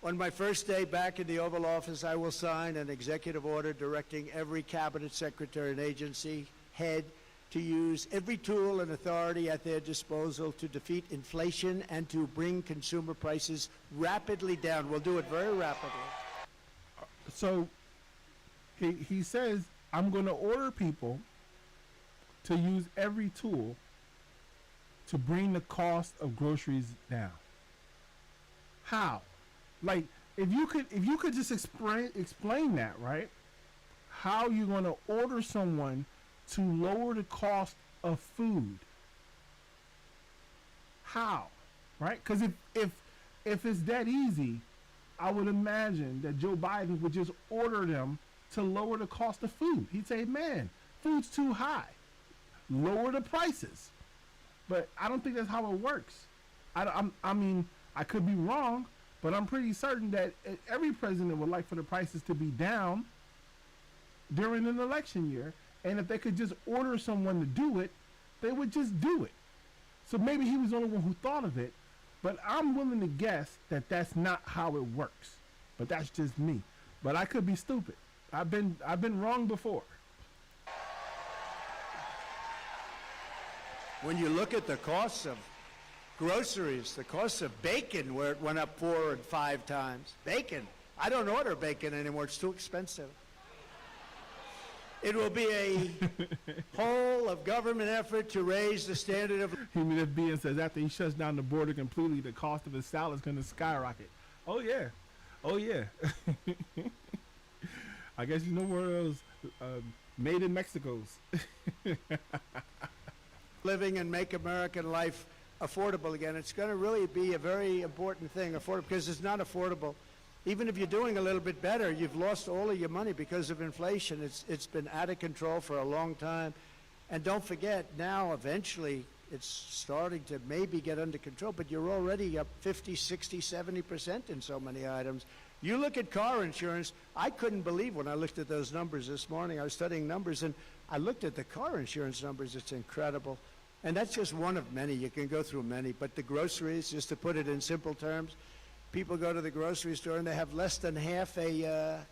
On my first day back in the Oval Office, I will sign an executive order directing every cabinet secretary and agency head to use every tool and authority at their disposal to defeat inflation and to bring consumer prices rapidly down. We'll do it very rapidly. So he says, I'm going to order people to use every tool to bring the cost of groceries down. How? Like, if you could just explain that, right? How you going to order someone to lower the cost of food? How? Right? Because if it's that easy, I would imagine that Joe Biden would just order them to lower the cost of food. He'd say, man, food's too high. Lower the prices. But I don't think that's how it works. I mean, I could be wrong, but I'm pretty certain that every president would like for the prices to be down during an election year. And if they could just order someone to do it, they would just do it. So maybe he was the only one who thought of it. But I'm willing to guess that that's not how it works. But that's just me. But I could be stupid. I've been wrong before. When you look at the costs of groceries, the cost of bacon, where it went up 4 and 5 times. Bacon. I don't order bacon anymore. It's too expensive. It will be a whole of government effort to raise the standard of... Human F. Being says after he shuts down the border completely, the cost of his salad is going to skyrocket. Oh, yeah. Oh, yeah. I guess you know where those made in Mexico's. living and make American life affordable again. It's going to really be a very important thing, affordable, because it's not affordable. Even if you're doing a little bit better, you've lost all of your money because of inflation. It's been out of control for a long time. And don't forget, now eventually it's starting to maybe get under control, but you're already up 50, 60, 70% in so many items. You look at car insurance, I couldn't believe when I looked at those numbers this morning. I was studying numbers, and I looked at the car insurance numbers. It's incredible. And that's just one of many. You can go through many. But the groceries, just to put it in simple terms, people go to the grocery store and they have less than half a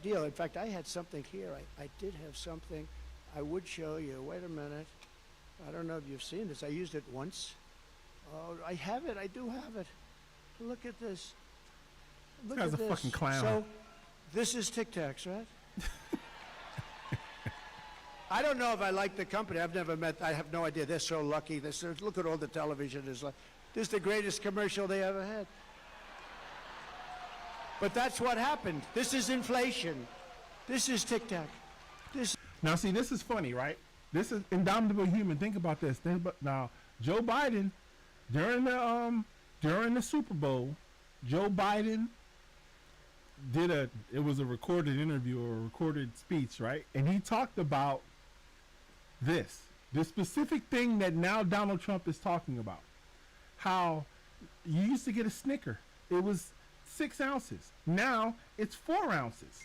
deal. In fact, I had something here. I did have something I would show you. Wait a minute. I don't know if you've seen this. I used it once. Oh, I have it. I do have it. Look at this. Look This at guy's a this. fucking clown. So, this is Tic Tacs, right? I don't know if I like the company. I've never met. I have no idea. They're so lucky. Look at all the television. This is the greatest commercial they ever had. But that's what happened. This is inflation. This is Tic Tac. Now, see, this is funny, right? This is Indomitable Human. Think about this. Now, Joe Biden, during the Super Bowl, Joe Biden it was a recorded interview or a recorded speech, right? And he talked about the specific thing that now Donald Trump is talking about. How you used to get a Snicker. It was 6 ounces. Now it's 4 ounces.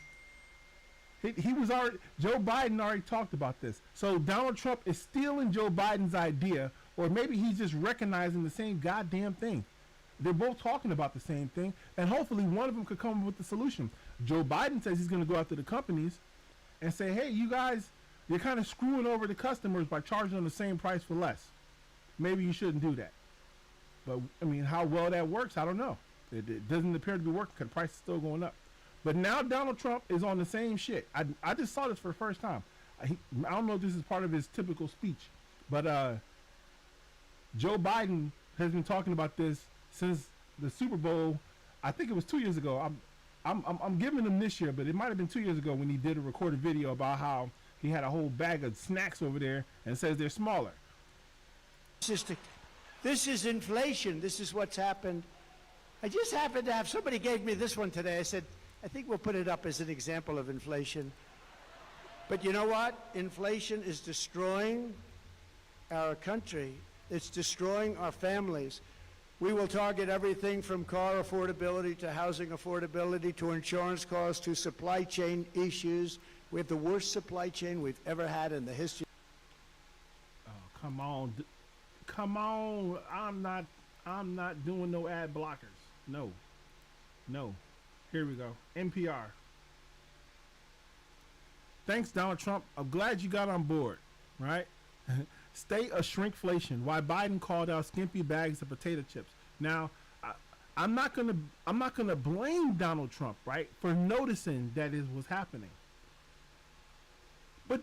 Joe Biden already talked about this. So Donald Trump is stealing Joe Biden's idea, or maybe he's just recognizing the same goddamn thing. They're both talking about the same thing, and hopefully one of them could come up with the solution. Joe Biden says he's going to go after the companies and say, hey, you guys, you're kind of screwing over the customers by charging them the same price for less. Maybe you shouldn't do that. But, I mean, how well that works, I don't know. It doesn't appear to be working because the price is still going up. But now Donald Trump is on the same shit. I just saw this for the first time. I don't know if this is part of his typical speech, but Joe Biden has been talking about this since the Super Bowl. I think it was 2 years ago. I'm giving him this year, but it might have been 2 years ago when he did a recorded video about how he had a whole bag of snacks over there and says they're smaller. This is inflation. This is what's happened. I just happened to have, somebody gave me this one today. I said, I think we'll put it up as an example of inflation. But you know what? Inflation is destroying our country. It's destroying our families. We will target everything from car affordability to housing affordability to insurance costs to supply chain issues. We have the worst supply chain we've ever had in the history. Oh, come on. Come on. I'm not doing no ad blockers. No. Here we go. NPR. Thanks, Donald Trump. I'm glad you got on board, right? State of shrinkflation. Why Biden called out skimpy bags of potato chips. Now, I'm not gonna blame Donald Trump, right, for noticing that it was happening. But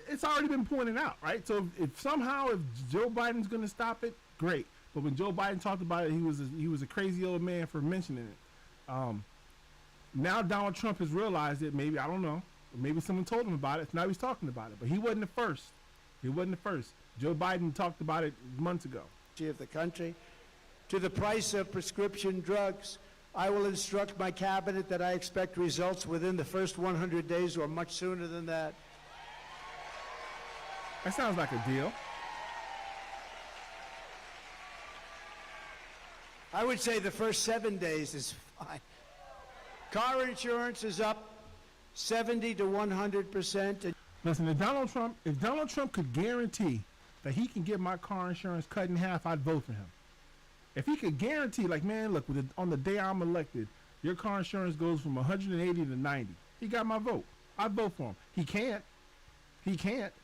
it's already been pointed out, right? So if Joe Biden's gonna stop it, great. But when Joe Biden talked about it, he was a crazy old man for mentioning it. Now Donald Trump has realized it. Maybe, I don't know. Maybe someone told him about it. So now he's talking about it. But he wasn't the first. Joe Biden talked about it months ago. Of the country, to the price of prescription drugs. I will instruct my cabinet that I expect results within the first 100 days or much sooner than that. That sounds like a deal. I would say the first 7 days is fine. Car insurance is up 70 to 100%. Listen, if Donald Trump could guarantee that he can get my car insurance cut in half, I'd vote for him. If he could guarantee, like, man, look, on the day I'm elected, your car insurance goes from 180 to 90. He got my vote. I'd vote for him. He can't.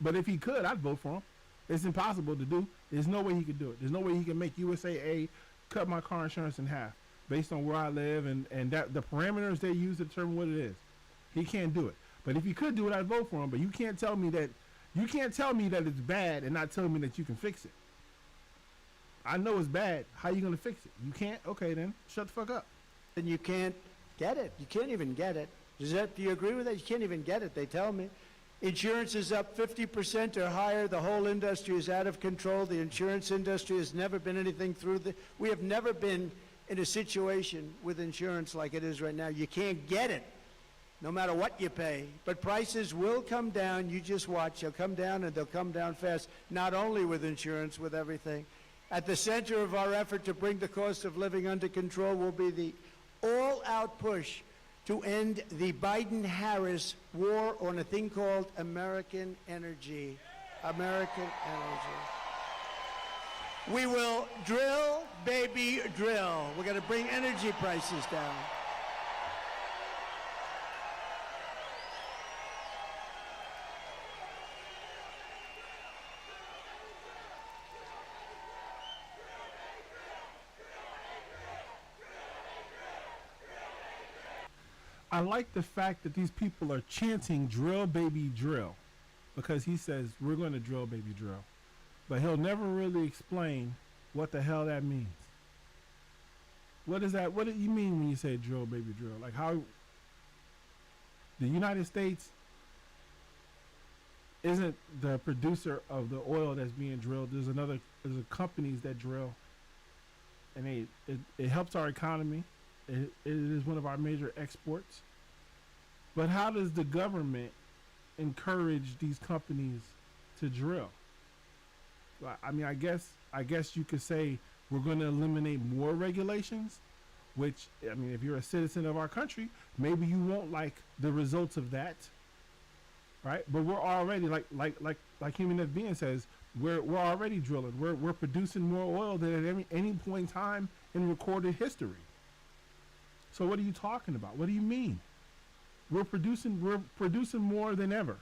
But if he could, I'd vote for him. It's impossible to do. There's no way he could do it. There's no way he can make USAA cut my car insurance in half based on where I live and that the parameters they use to determine what it is. He can't do it. But if he could do it, I'd vote for him. But you can't tell me that it's bad and not tell me that you can fix it. I know it's bad. How you gonna fix it? You can't? Okay, then shut the fuck up. And you can't get it. You can't even get it. Do you agree with that? You can't even get it, they tell me. Insurance is up 50% or higher. The whole industry is out of control. The insurance industry has never been anything we have never been in a situation with insurance like it is right now. You can't get it, no matter what you pay. But prices will come down. You just watch. They'll come down, and they'll come down fast, not only with insurance, with everything. At the center of our effort to bring the cost of living under control will be the all-out push to end the Biden-Harris war on a thing called American energy. American energy. We will drill, baby, drill. We're going to bring energy prices down. I like the fact that these people are chanting drill baby drill because he says we're going to drill baby drill, but he'll never really explain what the hell that means. What is that? What do you mean when you say drill baby drill? Like, how the United States isn't the producer of the oil that's being drilled. There's companies that drill, and it helps our economy. It is one of our major exports. But how does the government encourage these companies to drill? I mean, I guess you could say we're going to eliminate more regulations, which, I mean, if you're a citizen of our country, maybe you won't like the results of that, right? But we're already, like Human F. Being says, we're already drilling. We're producing more oil than at any point in time in recorded history. So what are you talking about? What do you mean? We're producing more than ever.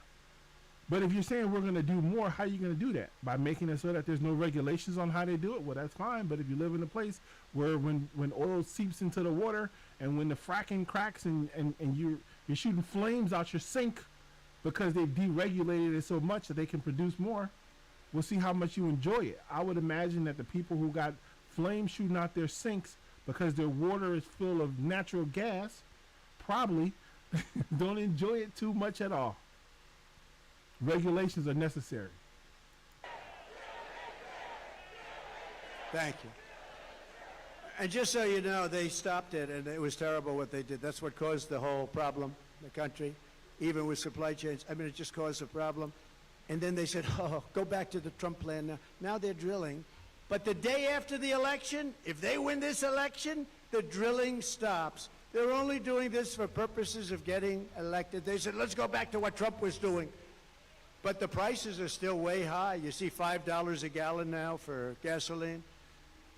But if you're saying we're going to do more, how are you going to do that? By making it so that there's no regulations on how they do it? Well, that's fine. But if you live in a place where when oil seeps into the water and when the fracking cracks and you're shooting flames out your sink because they've deregulated it so much that they can produce more, we'll see how much you enjoy it. I would imagine that the people who got flames shooting out their sinks because their water is full of natural gas probably don't enjoy it too much at all. Regulations are necessary. Thank you. And just so you know, they stopped it, and it was terrible what they did. That's what caused the whole problem in the country, even with supply chains. I mean, it just caused a problem. And then they said, oh, go back to the Trump plan now. Now they're drilling. But the day after the election, if they win this election, the drilling stops. They're only doing this for purposes of getting elected. They said, let's go back to what Trump was doing. But the prices are still way high. You see $5 a gallon now for gasoline,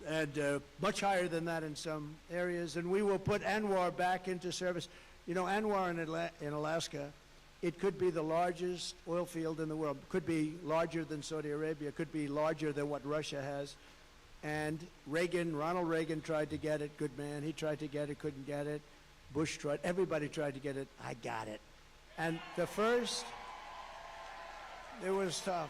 and much higher than that in some areas. And we will put ANWR back into service. You know, ANWR in Alaska, it could be the largest oil field in the world. Could be larger than Saudi Arabia. Could be larger than what Russia has. And Ronald Reagan tried to get it. Good man. He tried to get it, couldn't get it. Bush tried. Everybody tried to get it. I got it. And it was tough.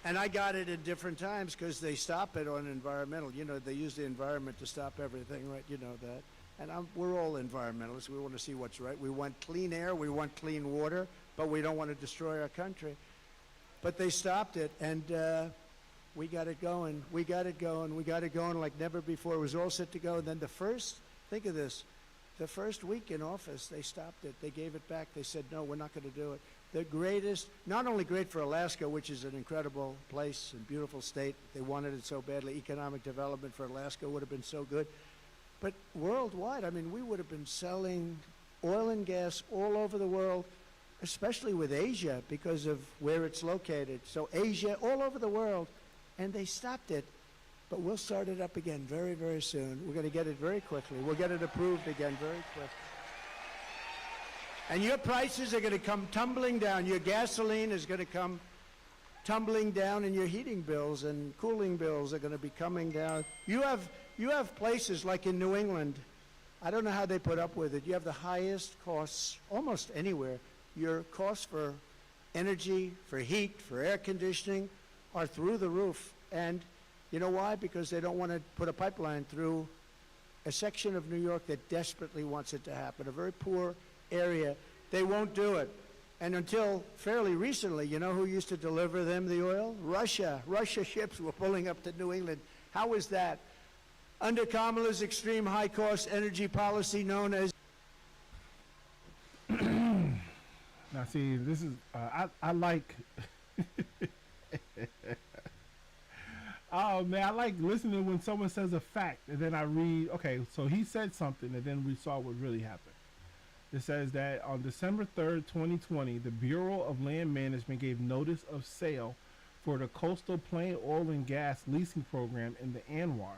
And I got it at different times because they stop it on environmental. You know, they use the environment to stop everything, right? You know that. And we're all environmentalists. We want to see what's right. We want clean air. We want clean water. But we don't want to destroy our country. But they stopped it, and we got it going. We got it going. We got it going like never before. It was all set to go. And then think of this, the first week in office, they stopped it. They gave it back. They said, no, we're not going to do it. The greatest, not only great for Alaska, which is an incredible place and beautiful state. They wanted it so badly. Economic development for Alaska would have been so good. But worldwide, I mean, we would have been selling oil and gas all over the world, especially with Asia because of where it's located. So Asia, all over the world. And they stopped it. But we'll start it up again very, very soon. We're going to get it very quickly. We'll get it approved again very quickly. And your prices are going to come tumbling down. Your gasoline is going to come tumbling down, and your heating bills and cooling bills are going to be coming down. You have places like in New England. I don't know how they put up with it. You have the highest costs almost anywhere. Your costs for energy, for heat, for air conditioning are through the roof. And you know why? Because they don't want to put a pipeline through a section of New York that desperately wants it to happen, a very poor area. They won't do it. And until fairly recently, you know who used to deliver them the oil? Russia. Russia ships were pulling up to New England. How was that? Under Kamala's extreme high-cost energy policy known as... Now, see, this is, I like... Oh, man, I like listening when someone says a fact, and then I read, okay, so he said something, and then we saw what really happened. It says that on December 3rd, 2020, the Bureau of Land Management gave notice of sale for the Coastal Plain Oil and Gas Leasing Program in the ANWR,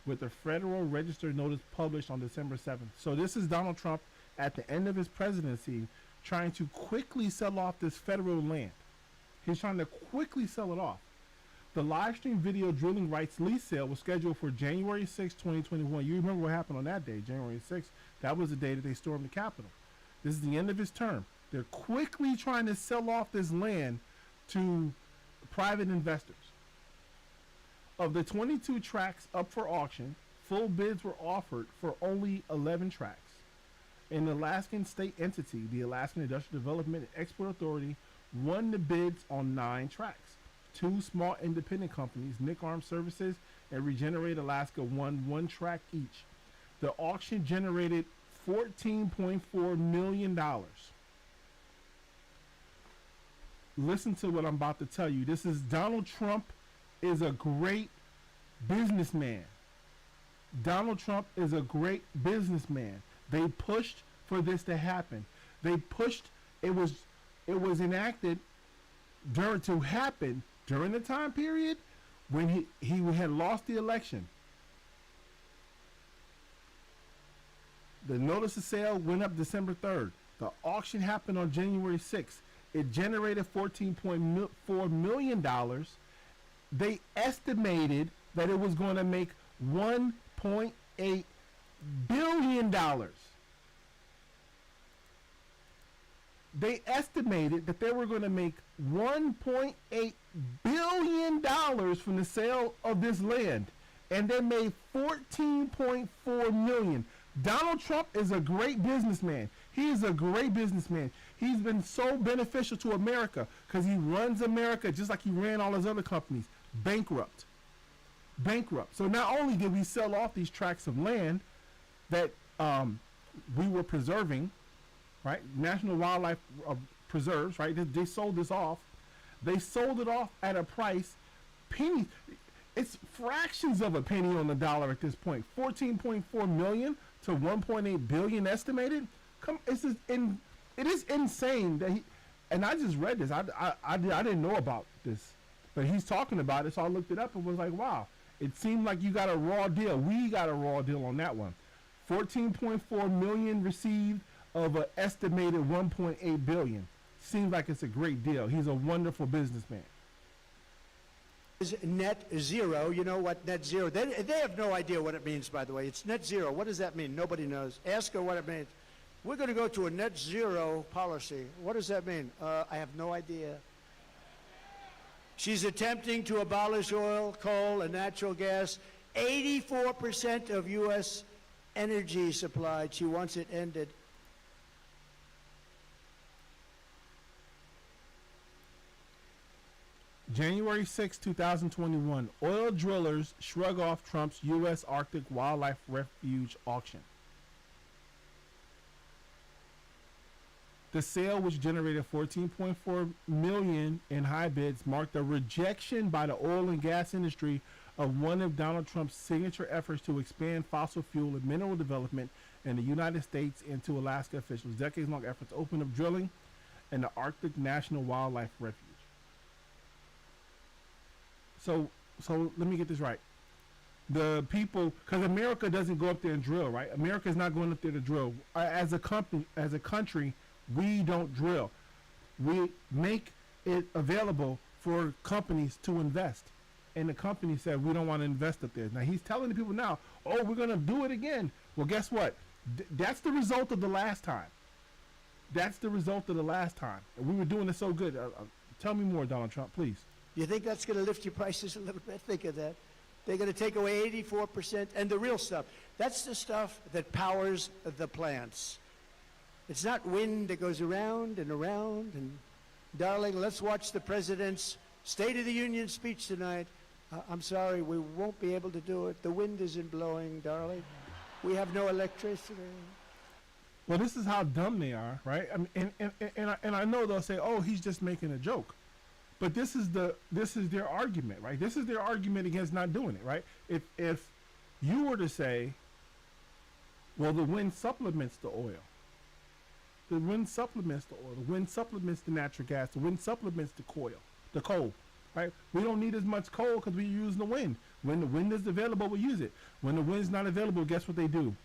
with the Federal Register notice published on December 7th. So this is Donald Trump at the end of his presidency trying to quickly sell off this federal land. He's trying to quickly sell it off. The live stream video drilling rights lease sale was scheduled for January 6, 2021. You remember what happened on that day, January 6th. That was the day that they stormed the Capitol. This is the end of his term. They're quickly trying to sell off this land to private investors. Of the 22 tracts up for auction, full bids were offered for only 11 tracts. An Alaskan state entity, the Alaskan Industrial Development and Export Authority, won the bids on 9 tracts. 2 small independent companies, Nick Armed Services and Regenerate Alaska, won 1 tract each. The auction generated $14.4 million. Listen to what I'm about to tell you. This is Donald Trump is a great businessman. Donald Trump is a great businessman. They pushed for this to happen. They pushed, it was enacted to happen during the time period when he had lost the election. The notice of sale went up December 3rd. The auction happened on January 6th. It generated $14.4 million. They estimated that it was going to make $1.8 billion. They estimated that they were going to make $1.8 billion from the sale of this land. and they made 14.4 million. Donald Trump is a great businessman. He is a great businessman. He's been so beneficial to America because he runs America just like he ran all his other companies. Bankrupt. So not only did we sell off these tracts of land that we were preserving, right? National Wildlife Preserves, right? They sold this off. They sold it off at a price, pennies. It's fractions of a penny on the dollar at this point. 14.4 million to 1.8 billion estimated. It is insane that he. And I just read this. I didn't know about this, but he's talking about it. So I looked it up and was like, wow. It seemed like you got a raw deal. We got a raw deal on that one. 14.4 million received of an estimated 1.8 billion. Seems like it's a great deal. He's a wonderful businessman. Is net zero. You know what net zero? They have no idea what it means, by the way. It's net zero. What does that mean? Nobody knows. Ask her what it means. We're going to go to a net zero policy. What does that mean? I have no idea. She's attempting to abolish oil, coal, and natural gas. 84% of U.S. energy supplied. She wants it ended. January 6, 2021. Oil drillers shrug off Trump's U.S. Arctic Wildlife Refuge auction. The sale, which generated $14.4 million in high bids, marked a rejection by the oil and gas industry of one of Donald Trump's signature efforts to expand fossil fuel and mineral development in the United States and to Alaska officials' decades-long effort to open up drilling in the Arctic National Wildlife Refuge. So let me get this right. The people, because America doesn't go up there and drill, right? America is not going up there to drill. As a country, we don't drill. We make it available for companies to invest. And the company said, we don't want to invest up there. Now, he's telling the people now, oh, we're going to do it again. Well, guess what? That's the result of the last time. That's the result of the last time. And we were doing it so good. Tell me more, Donald Trump, please. You think that's going to lift your prices a little bit? Think of that. They're going to take away 84%. And the real stuff, that's the stuff that powers the plants. It's not wind that goes around and around. And, darling, let's watch the president's State of the Union speech tonight. I'm sorry, we won't be able to do it. The wind isn't blowing, darling. We have no electricity. Well, this is how dumb they are, right? I mean, and I know they'll say, "Oh, he's just making a joke," but this is their argument, right? This is their argument against not doing it, right? If you were to say, "Well, the wind supplements the oil," the wind supplements the oil, the wind supplements the natural gas, the wind supplements the coal, right? We don't need as much coal because we use the wind. When the wind is available, we use it. When the wind's not available, guess what they do?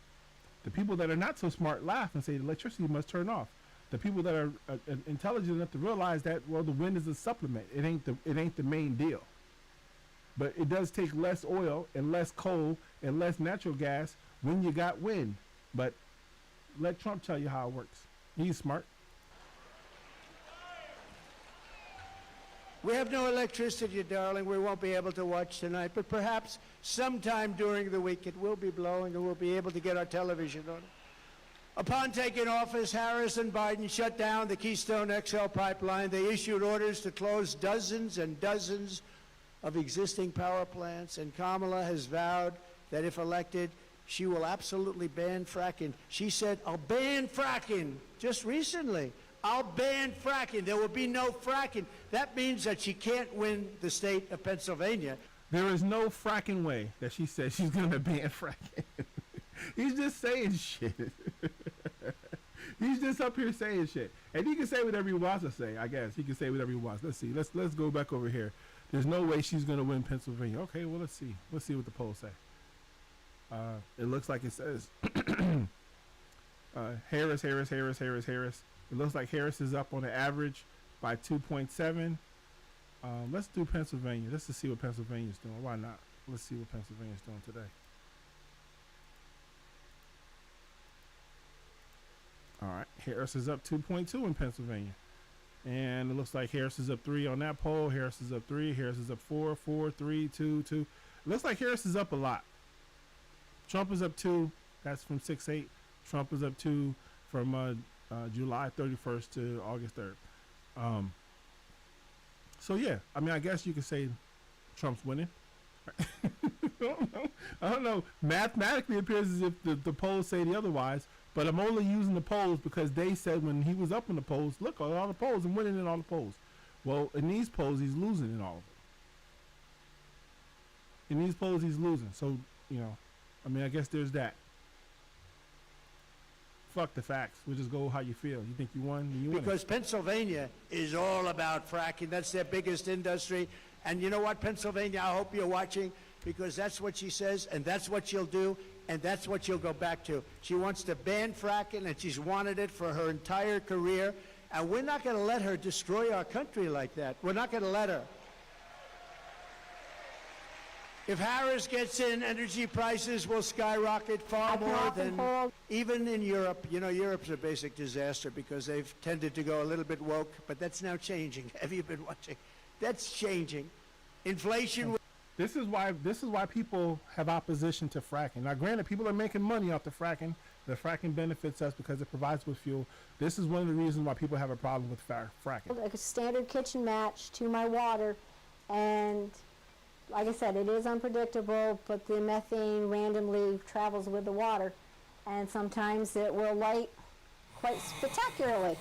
The people that are not so smart laugh and say the electricity must turn off. The people that are intelligent enough to realize that, well, the wind is a supplement. It ain't the main deal. But it does take less oil and less coal and less natural gas when you got wind. But let Trump tell you how it works. He's smart. We have no electricity, darling. We won't be able to watch tonight, but perhaps sometime during the week it will be blowing and we'll be able to get our television on it. Upon taking office, Harris and Biden shut down the Keystone XL pipeline. They issued orders to close dozens and dozens of existing power plants, and Kamala has vowed that if elected, she will absolutely ban fracking. She said, I'll ban fracking just recently. I'll ban fracking. There will be no fracking. That means that she can't win the state of Pennsylvania. There is no fracking way that she said she's going to ban fracking. He's just saying shit. He's just up here saying shit. And he can say whatever he wants to say, I guess. He can say whatever he wants. Let's see. Let's go back over here. There's no way she's going to win Pennsylvania. Okay, well, let's see. Let's see what the polls say. It looks like it says Harris. It looks like Harris is up on the average by 2.7. Let's do Pennsylvania. Let's just see what Pennsylvania's doing. Why not? Let's see what Pennsylvania's doing today. All right, Harris is up 2.2 in Pennsylvania. And it looks like Harris is up 3 on that poll. Harris is up 3. Harris is up 4, 4, 3, 2, 2. Looks like Harris is up a lot. Trump is up 2. That's from 6/8. Trump is up 2 from July 31st to August 3rd. So yeah, I mean, I guess you could say Trump's winning. I don't know. Mathematically, it appears as if the polls say the otherwise. But I'm only using the polls because they said when he was up in the polls, look at all the polls and winning in all the polls. Well, in these polls, he's losing in all of them. In these polls, he's losing. So, you know, I mean, I guess there's that. Fuck the facts. We'll just go how you feel. You think you won? You win. Because Pennsylvania is all about fracking. That's their biggest industry. And you know what, Pennsylvania, I hope you're watching, because that's what she says, and that's what she'll do, and that's what she'll go back to. She wants to ban fracking, and she's wanted it for her entire career. And we're not going to let her destroy our country like that. We're not going to let her. If Harris gets in, energy prices will skyrocket far more than even in Europe. You know, Europe's a basic disaster because they've tended to go a little bit woke, but that's now changing. Have you been watching? That's changing. Inflation. This is why people have opposition to fracking. Now, granted, people are making money off the fracking. The fracking benefits us because it provides with fuel. This is one of the reasons why people have a problem with fracking. Like a standard kitchen match to my water, and like I said, it is unpredictable, but the methane randomly travels with the water, and sometimes it will light quite spectacularly.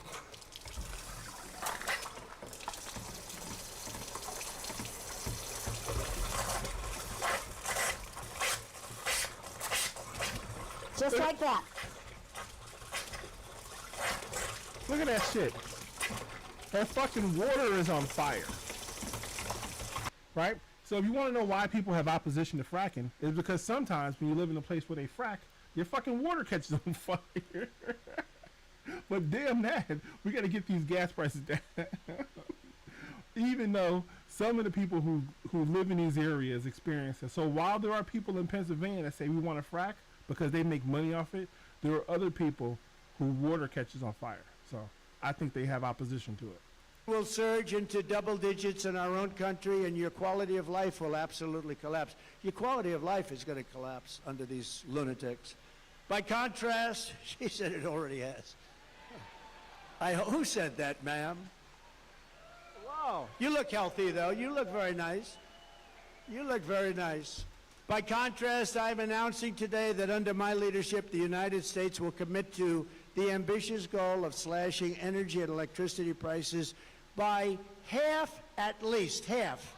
Just like that. Look at that shit. That fucking water is on fire. Right? So if you want to know why people have opposition to fracking, it's because sometimes when you live in a place where they frack, your fucking water catches on fire. But damn that, we got to get these gas prices down. Even though some of the people who live in these areas experience it. So while there are people in Pennsylvania that say we want to frack because they make money off it, there are other people who water catches on fire. So I think they have opposition to it. Will surge into double digits in our own country, and your quality of life will absolutely collapse. Your quality of life is going to collapse under these lunatics. By contrast, she said it already has. Who said that, ma'am? Wow. You look healthy, though. You look very nice. You look very nice. By contrast, I'm announcing today that under my leadership, the United States will commit to the ambitious goal of slashing energy and electricity prices by half, at least half.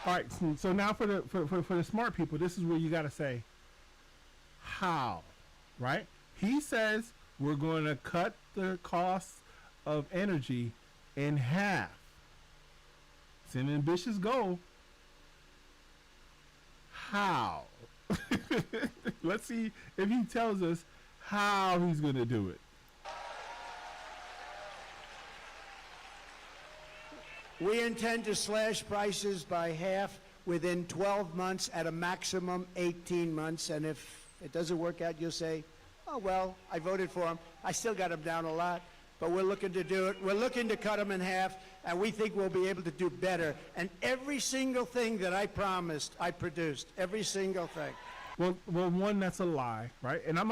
All right, so now for the smart people, this is where you got to say, how, right? He says we're going to cut the cost of energy in half. It's an ambitious goal. How? Let's see if he tells us how he's going to do it. We intend to slash prices by half within 12 months, at a maximum 18 months. And if it doesn't work out, you'll say, oh, well, I voted for him. I still got him down a lot, but we're looking to do it. We're looking to cut him in half, and we think we'll be able to do better. And every single thing that I promised, I produced. Every single thing. Well, one, that's a lie, right? And I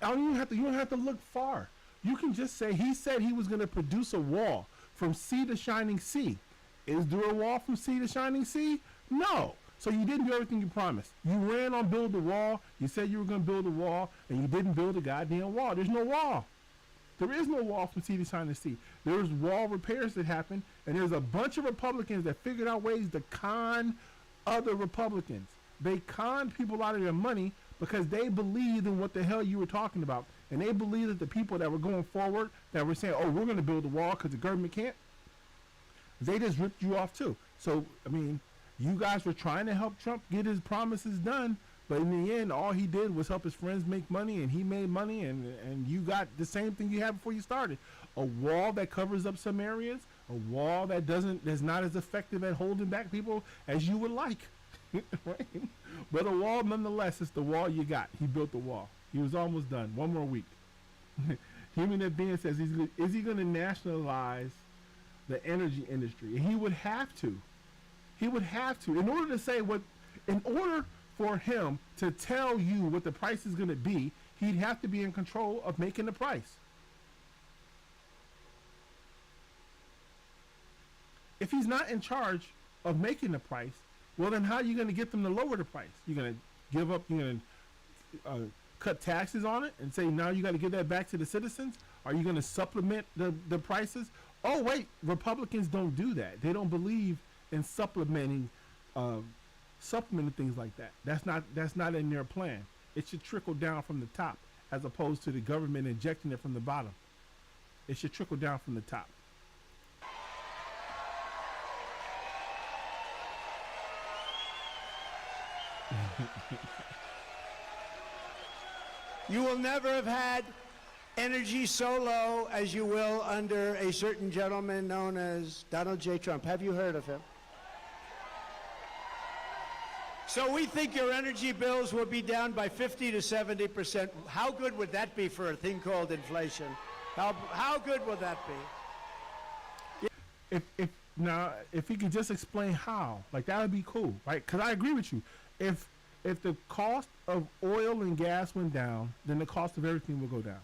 don't even you don't have to look far. You can just say he said he was going to produce a wall from sea to shining sea. Is there a wall from sea to shining sea? No. So you didn't do everything you promised. You ran on build the wall. You said you were going to build a wall, and you didn't build a goddamn wall. There's no wall. There is no wall from sea to shining sea. There's wall repairs that happen, and there's a bunch of Republicans that figured out ways to con other Republicans. They conned people out of their money because they believed in what the hell you were talking about. And they believed that the people that were going forward, that were saying, oh, we're going to build a wall because the government can't, they just ripped you off too. So, I mean, you guys were trying to help Trump get his promises done, but in the end, all he did was help his friends make money, and he made money, and you got the same thing you had before you started. A wall that covers up some areas, a wall that's not as effective at holding back people as you would like. Right? But a wall, nonetheless, is the wall you got. He built the wall. He was almost done. One more week. Human Being says, is he going to nationalize the energy industry. And he would have to. He would have to. In order to say what, in order for him to tell you what the price is going to be, he'd have to be in control of making the price. If he's not in charge of making the price, well, then how are you going to get them to lower the price? You're going to give up, you're going to cut taxes on it and say, now you got to give that back to the citizens? Are you going to supplement the prices? Oh, wait, Republicans don't do that. They don't believe in supplementing things like that. That's not in their plan. It should trickle down from the top as opposed to the government injecting it from the bottom. It should trickle down from the top. You will never have had energy so low as you will under a certain gentleman known as Donald J. Trump. Have you heard of him? So we think your energy bills will be down by 50 to 70%. How good would that be for a thing called inflation? How good would that be? If he could just explain how, like that would be cool, right? Because I agree with you. If the cost of oil and gas went down, then the cost of everything will go down.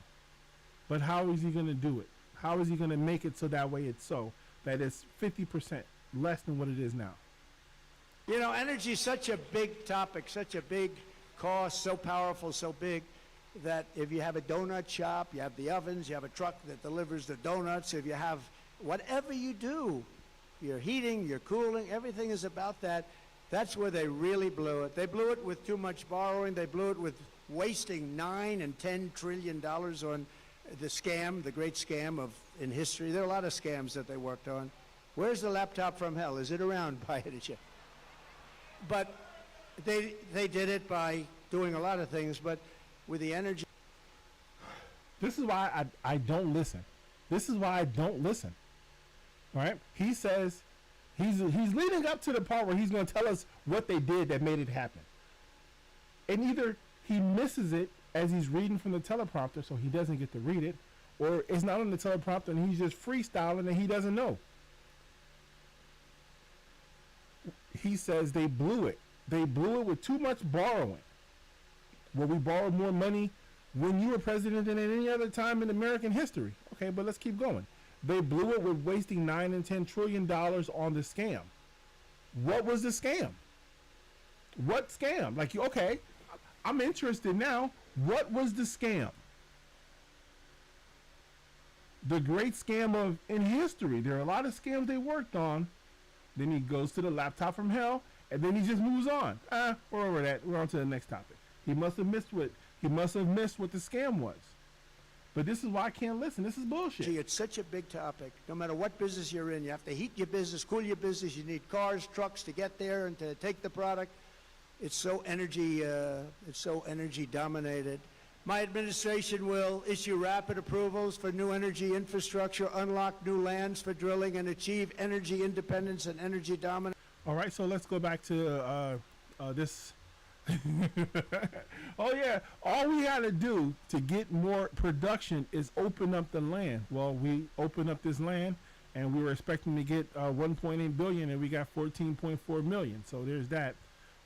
But how is he going to do it? How is he going to make it so that way it's so that it's 50% less than what it is now? You know, energy is such a big topic, such a big cost, so powerful, so big, that if you have a donut shop, you have the ovens, you have a truck that delivers the donuts, if you have whatever you do, your heating, your cooling, everything is about that. That's where they really blew it. They blew it with too much borrowing. They blew it with wasting $9 and $10 trillion on the scam, the great scam in history. There are a lot of scams that they worked on. Where's the laptop from hell? Is it around by any chance? But they did it by doing a lot of things, but with the energy. This is why I don't listen. This is why I don't listen. Right? He says he's leading up to the part where he's going to tell us what they did that made it happen. And either he misses it as he's reading from the teleprompter, so he doesn't get to read it, or it's not on the teleprompter and he's just freestyling and he doesn't know. He says they blew it. They blew it with too much borrowing. Well, we borrowed more money when you were president than at any other time in American history. Okay, but let's keep going. They blew it with wasting $9 and $10 trillion on the scam. What was the scam? What scam? Like, okay, I'm interested now. What was the scam? The great scam in history. There are a lot of scams they worked on. Then he goes to the laptop from hell, and then he just moves on. We're over that. We're on to the next topic. He must have missed what the scam was. But this is why I can't listen. This is bullshit. Gee, it's such a big topic. No matter what business you're in, you have to heat your business, cool your business. You need cars, trucks to get there and to take the product. It's so energy dominated. My administration will issue rapid approvals for new energy infrastructure, unlock new lands for drilling, and achieve energy independence and energy dominance. All right, so let's go back to this. Oh yeah, all we had to do to get more production is open up the land. Well, we opened up this land, and we were expecting to get 1.8 billion, and we got 14.4 million. So there's that.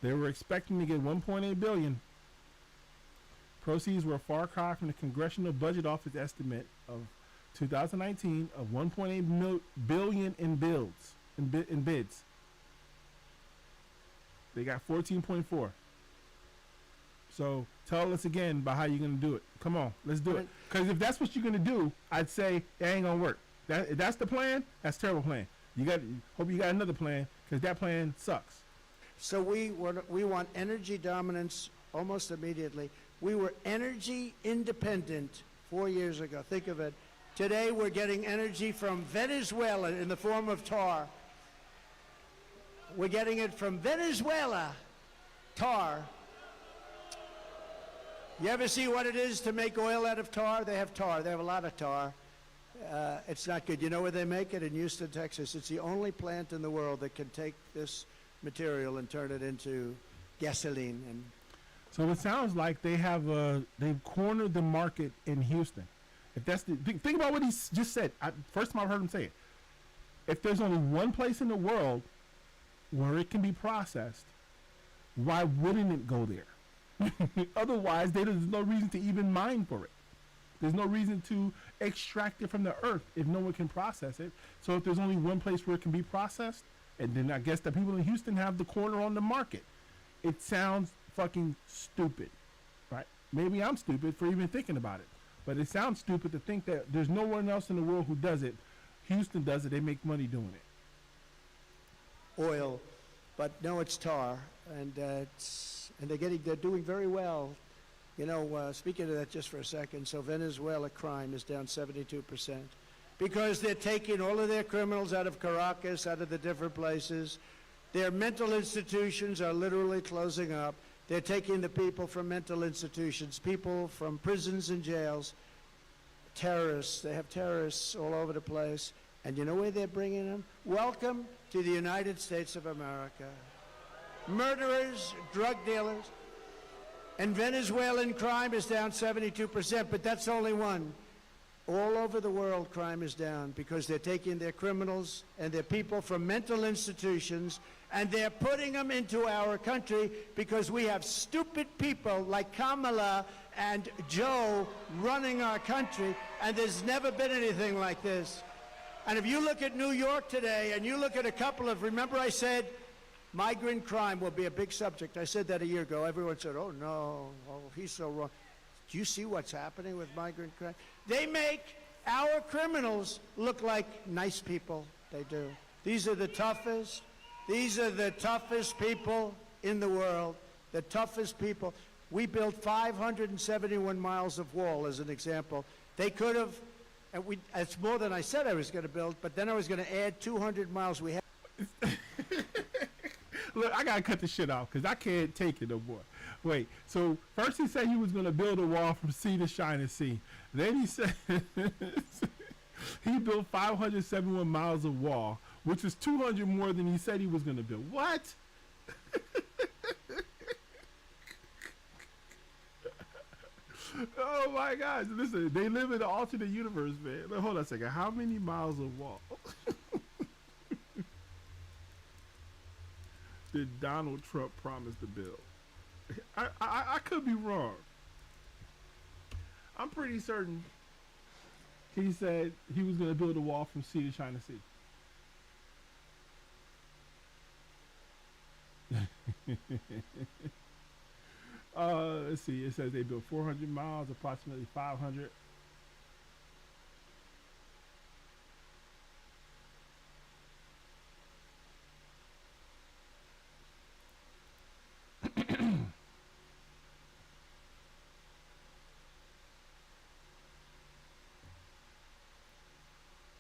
They were expecting to get 1.8 billion. Proceeds were a far cry from the Congressional Budget Office estimate of 2019 of 1.8 billion in bids. They got 14.4. So tell us again about how you're going to do it. Come on, let's do it. Because if that's what you're going to do, I'd say it ain't going to work. If that's the plan, that's a terrible plan. Hope you got another plan, because that plan sucks. So we want energy dominance almost immediately. We were energy independent 4 years ago. Think of it. Today we're getting energy from Venezuela in the form of tar. We're getting it from Venezuela, tar. You ever see what it is to make oil out of tar? They have tar. They have a lot of tar. It's not good. You know where they make it? In Houston, Texas. It's the only plant in the world that can take this material and turn it into gasoline. And so it sounds like they've cornered the market in Houston. If that's think about what he just said. First time I've heard him say it. if there's only one place in the world where it can be processed, why wouldn't it go there? Otherwise, there's no reason to even mine for it. There's no reason to extract it from the earth if no one can process it. So if there's only one place where it can be processed, and then I guess the people in Houston have the corner on the market. It sounds fucking stupid, right? Maybe I'm stupid for even thinking about it, but it sounds stupid to think that there's no one else in the world who does it. Houston does it. They make money doing it. Oil, but no, it's tar, and they're doing very well. You know, speaking of that just for a second, so Venezuela crime is down 72%. Because they're taking all of their criminals out of Caracas, out of the different places. Their mental institutions are literally closing up. They're taking the people from mental institutions, people from prisons and jails, terrorists. They have terrorists all over the place. And you know where they're bringing them? Welcome to the United States of America. Murderers, drug dealers. And Venezuelan crime is down 72%, but that's only one. All over the world, crime is down because they're taking their criminals and their people from mental institutions and they're putting them into our country because we have stupid people like Kamala and Joe running our country, and there's never been anything like this. And if you look at New York today and you look at a couple of, remember I said migrant crime will be a big subject. I said that a year ago. Everyone said, oh no, oh, he's so wrong. Do you see what's happening with migrant crime? They make our criminals look like nice people. They do. These are the toughest. These are the toughest people in the world. The toughest people. We built 571 miles of wall, as an example. They could have, and it's more than I said I was going to build, but then I was going to add 200 miles. We have. Look, I gotta cut the shit off because I can't take it no more. Wait, so first he said he was gonna build a wall from sea to shining sea. Then he said he built 571 miles of wall, which is 200 more than he said he was gonna build. What? Oh my gosh! Listen, they live in an alternate universe, man. Look, hold on a second. How many miles of wall did Donald Trump promise to build? I could be wrong. I'm pretty certain he said he was going to build a wall from sea to China Sea. Let's see. It says they built 400 miles, approximately 500.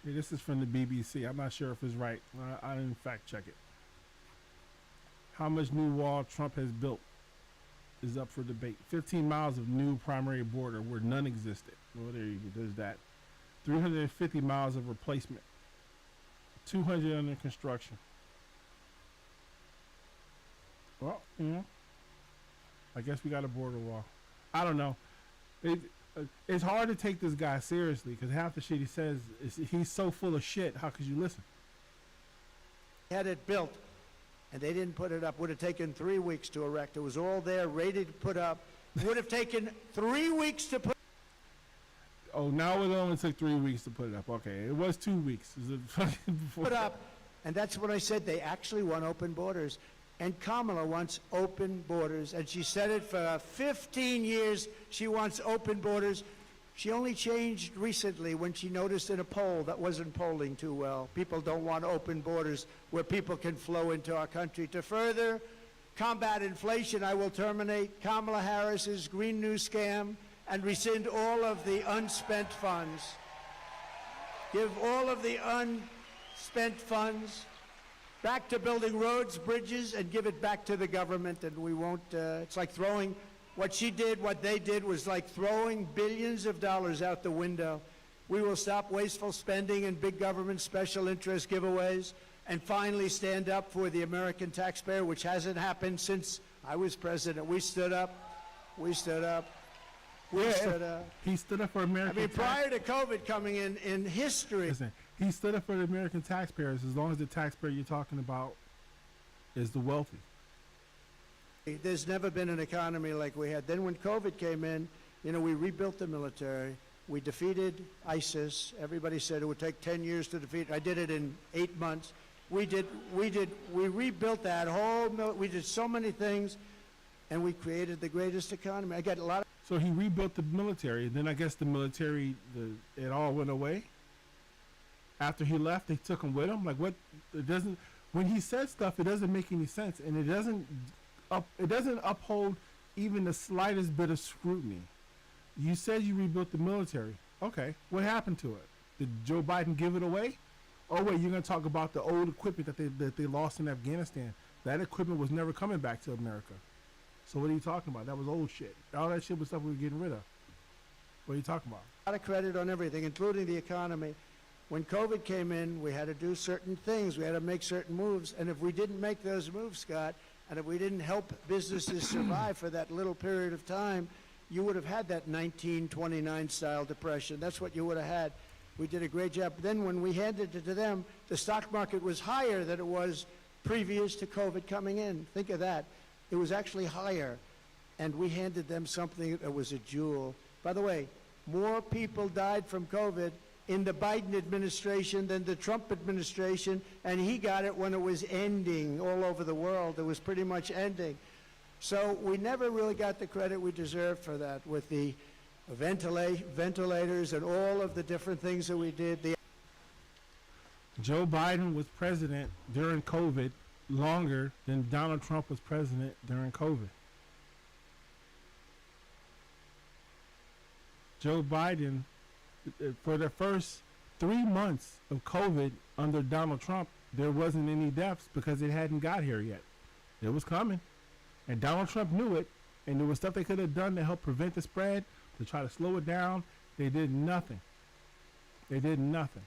Yeah, this is from the BBC. I'm not sure if it's right. I didn't fact check it. How much new wall Trump has built is up for debate. 15 miles of new primary border where none existed. Well, there you go. There's that. 350 miles of replacement. 200 under construction. Well, I guess we got a border wall. I don't know. It's hard to take this guy seriously because half the shit he says is he's so full of shit. How could you listen? Had it built, and they didn't put it up. Would have taken 3 weeks to erect. It was all there, ready to put up. Would have taken 3 weeks to put. Oh, now it only took 3 weeks to put it up. Okay, it was 2 weeks. Put up, and that's what I said. They actually want open borders, and Kamala wants open borders, and she said it for 15 years. She wants open borders. She only changed recently when she noticed in a poll that wasn't polling too well. People don't want open borders where people can flow into our country. To further combat inflation, I will terminate Kamala Harris's Green New Scam and rescind all of the unspent funds. Give all of the unspent funds back to building roads, bridges, and give it back to the government, and we won't, it's like throwing, what she did, what they did was like throwing billions of dollars out the window. We will stop wasteful spending and big government special interest giveaways and finally stand up for the American taxpayer, which hasn't happened since I was president. We stood up. We stood up. We stood up. He stood up for American. I mean, prior to COVID coming in history. Listen, He stood up for the American taxpayers as long as the taxpayer you're talking about is the wealthy. There's never been an economy like we had. Then when COVID came in, you know, we rebuilt the military. We defeated ISIS. Everybody said it would take 10 years to defeat. I did it in 8 months. We rebuilt that whole, we did so many things, and we created the greatest economy. I got a lot of. So he rebuilt the military. Then I guess the military, it all went away. After he left, they took him with him. Like what? It doesn't. When he says stuff, it doesn't make any sense, and it doesn't uphold even the slightest bit of scrutiny. You said you rebuilt the military. Okay, what happened to it? Did Joe Biden give it away? Oh wait, you're gonna talk about the old equipment that they lost in Afghanistan. That equipment was never coming back to America. So what are you talking about? That was old shit. All that shit was stuff we were getting rid of. What are you talking about? A lot of credit on everything, including the economy. When COVID came in, we had to do certain things. We had to make certain moves. And if we didn't make those moves, Scott, and if we didn't help businesses survive for that little period of time, you would have had that 1929 style depression. That's what you would have had. We did a great job. Then when we handed it to them, the stock market was higher than it was previous to COVID coming in. Think of that. It was actually higher. And we handed them something that was a jewel. By the way, more people died from COVID in the Biden administration than the Trump administration, and he got it when it was ending all over the world. It was pretty much ending. So we never really got the credit we deserved for that with the ventilators and all of the different things that we did. Joe Biden was president during COVID longer than Donald Trump was president during COVID. Joe Biden, for the first 3 months of COVID under Donald Trump, there wasn't any deaths because it hadn't got here yet. It was coming. And Donald Trump knew it, and there was stuff they could have done to help prevent the spread, to try to slow it down. They did nothing. They did nothing.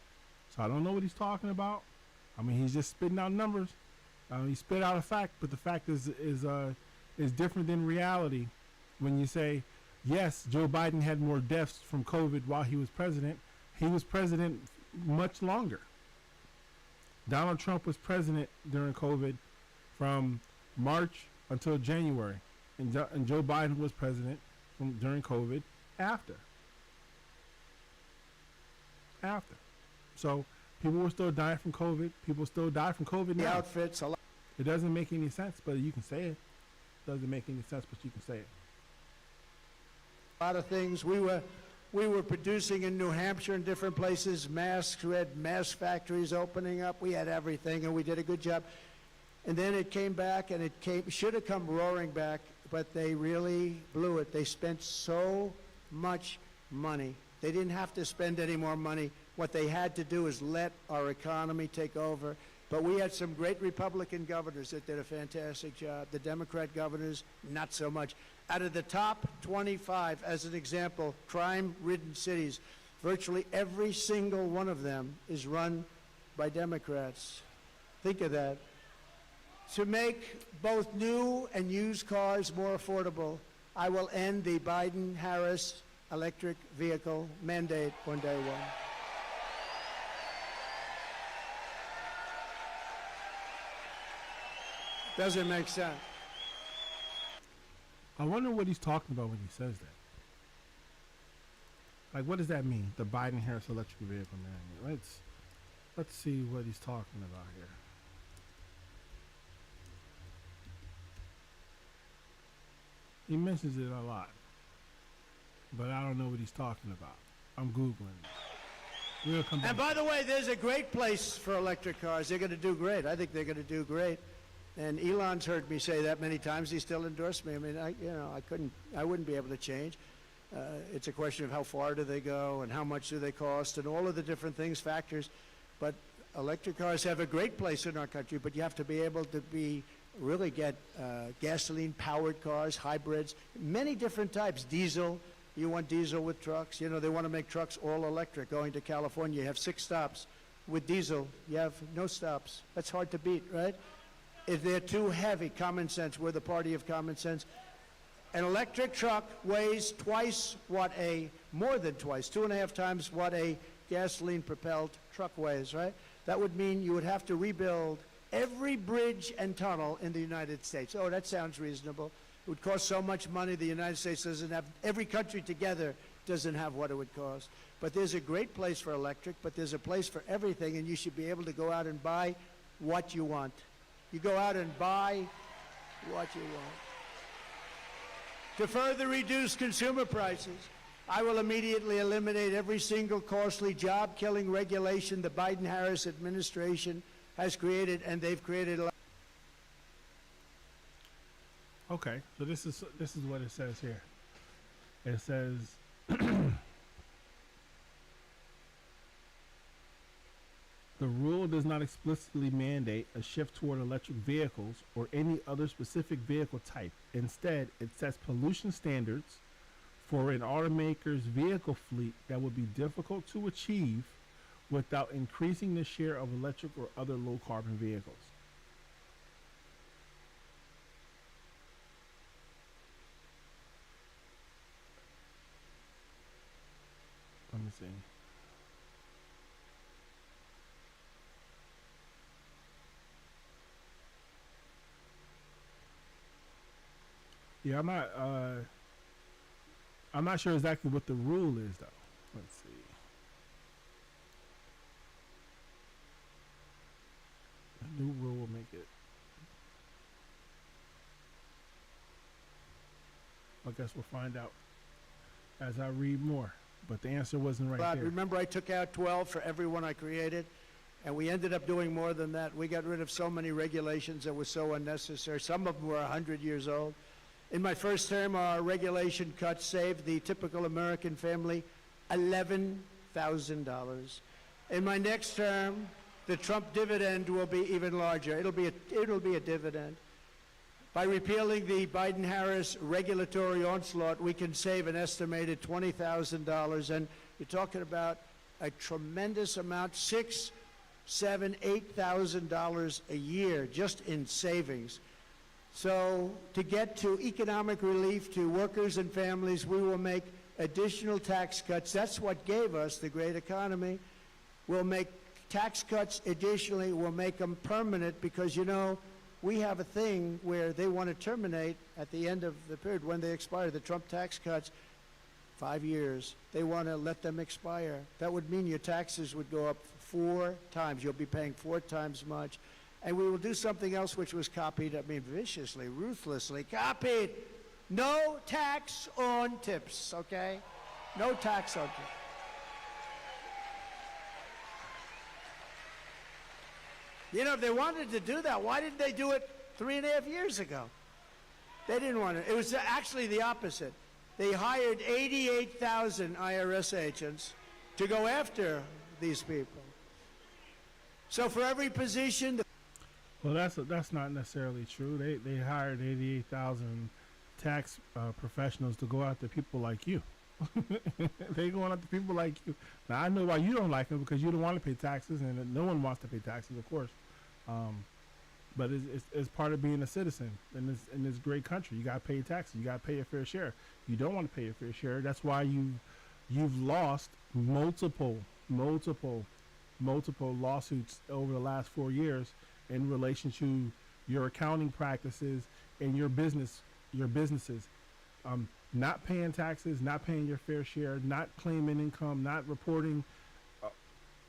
So I don't know what he's talking about. I mean, he's just spitting out numbers. He spit out a fact, but the fact is different than reality. When you say, yes, Joe Biden had more deaths from COVID while he was president. He was president much longer. Donald Trump was president during COVID from March until January, and Joe Biden was president during COVID after. So people were still dying from COVID. People still die from COVID The now. outfits, a lot. It doesn't make any sense, but you can say it. It doesn't make any sense, but you can say it. A lot of things. We were producing in New Hampshire and different places masks. We had mask factories opening up. We had everything, and we did a good job. And then it came back, and should have come roaring back, but they really blew it. They spent so much money. They didn't have to spend any more money. What they had to do is let our economy take over. But we had some great Republican governors that did a fantastic job. The Democrat governors, not so much. Out of the top 25, as an example, crime-ridden cities, virtually every single one of them is run by Democrats. Think of that. To make both new and used cars more affordable, I will end the Biden-Harris electric vehicle mandate on day one. Doesn't make sense. I wonder what he's talking about when he says that. Like, what does that mean? The Biden-Harris electric vehicle mandate. Let's see what he's talking about here. He mentions it a lot, but I don't know what he's talking about. I'm Googling it. We'll come back. And by the way, there's a great place for electric cars. They're going to do great. I think they're going to do great. And Elon's heard me say that many times. He still endorsed me. I mean, I wouldn't be able to change. It's a question of how far do they go and how much do they cost and all of the different things, factors. But electric cars have a great place in our country, but you have to be able to really get gasoline-powered cars, hybrids, many different types, diesel. You want diesel with trucks. You know, they want to make trucks all electric. Going to California, you have 6 stops. With diesel, you have no stops. That's hard to beat, right? If they're too heavy, common sense, we're the party of common sense. An electric truck weighs more than twice, 2.5 times what a gasoline-propelled truckways, right? That would mean you would have to rebuild every bridge and tunnel in the United States. Oh, that sounds reasonable. It would cost so much money the United States doesn't have, every country together doesn't have what it would cost. But there's a great place for electric, but there's a place for everything, and you should be able to go out and buy what you want. You go out and buy what you want. To further reduce consumer prices, I will immediately eliminate every single costly job-killing regulation the Biden-Harris administration has created, and they've created a lot. Okay, so this is what it says here. It says the rule does not explicitly mandate a shift toward electric vehicles or any other specific vehicle type. Instead, it sets pollution standards for an automaker's vehicle fleet that would be difficult to achieve without increasing the share of electric or other low carbon vehicles. Let me see. Yeah, I'm not sure exactly what the rule is though. Let's see. A new rule will make it. I guess we'll find out as I read more. But the answer wasn't right there. Remember, I took out 12 for every one I created, and we ended up doing more than that. We got rid of so many regulations that were so unnecessary. Some of them were 100 years old. In my first term, our regulation cuts saved the typical American family $11,000. In my next term, the Trump dividend will be even larger. It'll be a dividend. By repealing the Biden-Harris regulatory onslaught, we can save an estimated $20,000, and you're talking about a tremendous amount, $6,000, $7,000, $8,000 a year just in savings. So to get to economic relief to workers and families, we will make additional tax cuts. That's what gave us the great economy. We'll make tax cuts additionally. We'll make them permanent because, you know, we have a thing where they want to terminate at the end of the period when they expire. The Trump tax cuts, 5 years. They want to let them expire. That would mean your taxes would go up 4 times. You'll be paying 4 times much. And we will do something else which was copied, I mean, viciously, ruthlessly copied. No tax on tips, okay? No tax on tips. You know, if they wanted to do that, why didn't they do it 3.5 years ago? They didn't want to. It was actually the opposite. They hired 88,000 IRS agents to go after these people. So for every position... Well, that's not necessarily true. They hired 88,000 tax professionals to go after people like you. They going after people like you. Now I know why you don't like them, because you don't want to pay taxes, and no one wants to pay taxes, of course. But it's part of being a citizen in this great country. You got to pay taxes. You got to pay your fair share. You don't want to pay your fair share. That's why you've lost multiple lawsuits over the last 4 years in relation to your accounting practices and your businesses. Not paying taxes, not paying your fair share, not claiming income, not reporting,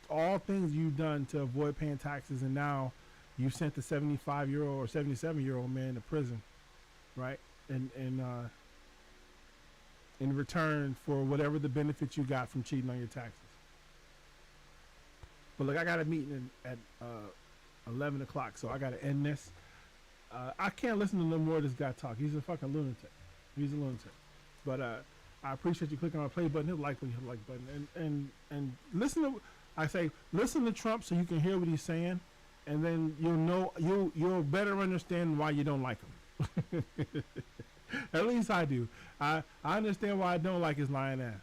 all things you've done to avoid paying taxes, and now you sent the 75-year-old or 77-year-old man to prison, right? And in return for whatever the benefits you got from cheating on your taxes. But look, I got a meeting at 11 o'clock, so I got to end this. I can't listen to no more of this guy talk. He's a fucking lunatic. He's a lunatic. But I appreciate you clicking on the play button. Hit like when you hit the like button, and listen to Trump so you can hear what he's saying, and then you'll better understand why you don't like him. At least I do. I understand why I don't like his lying ass.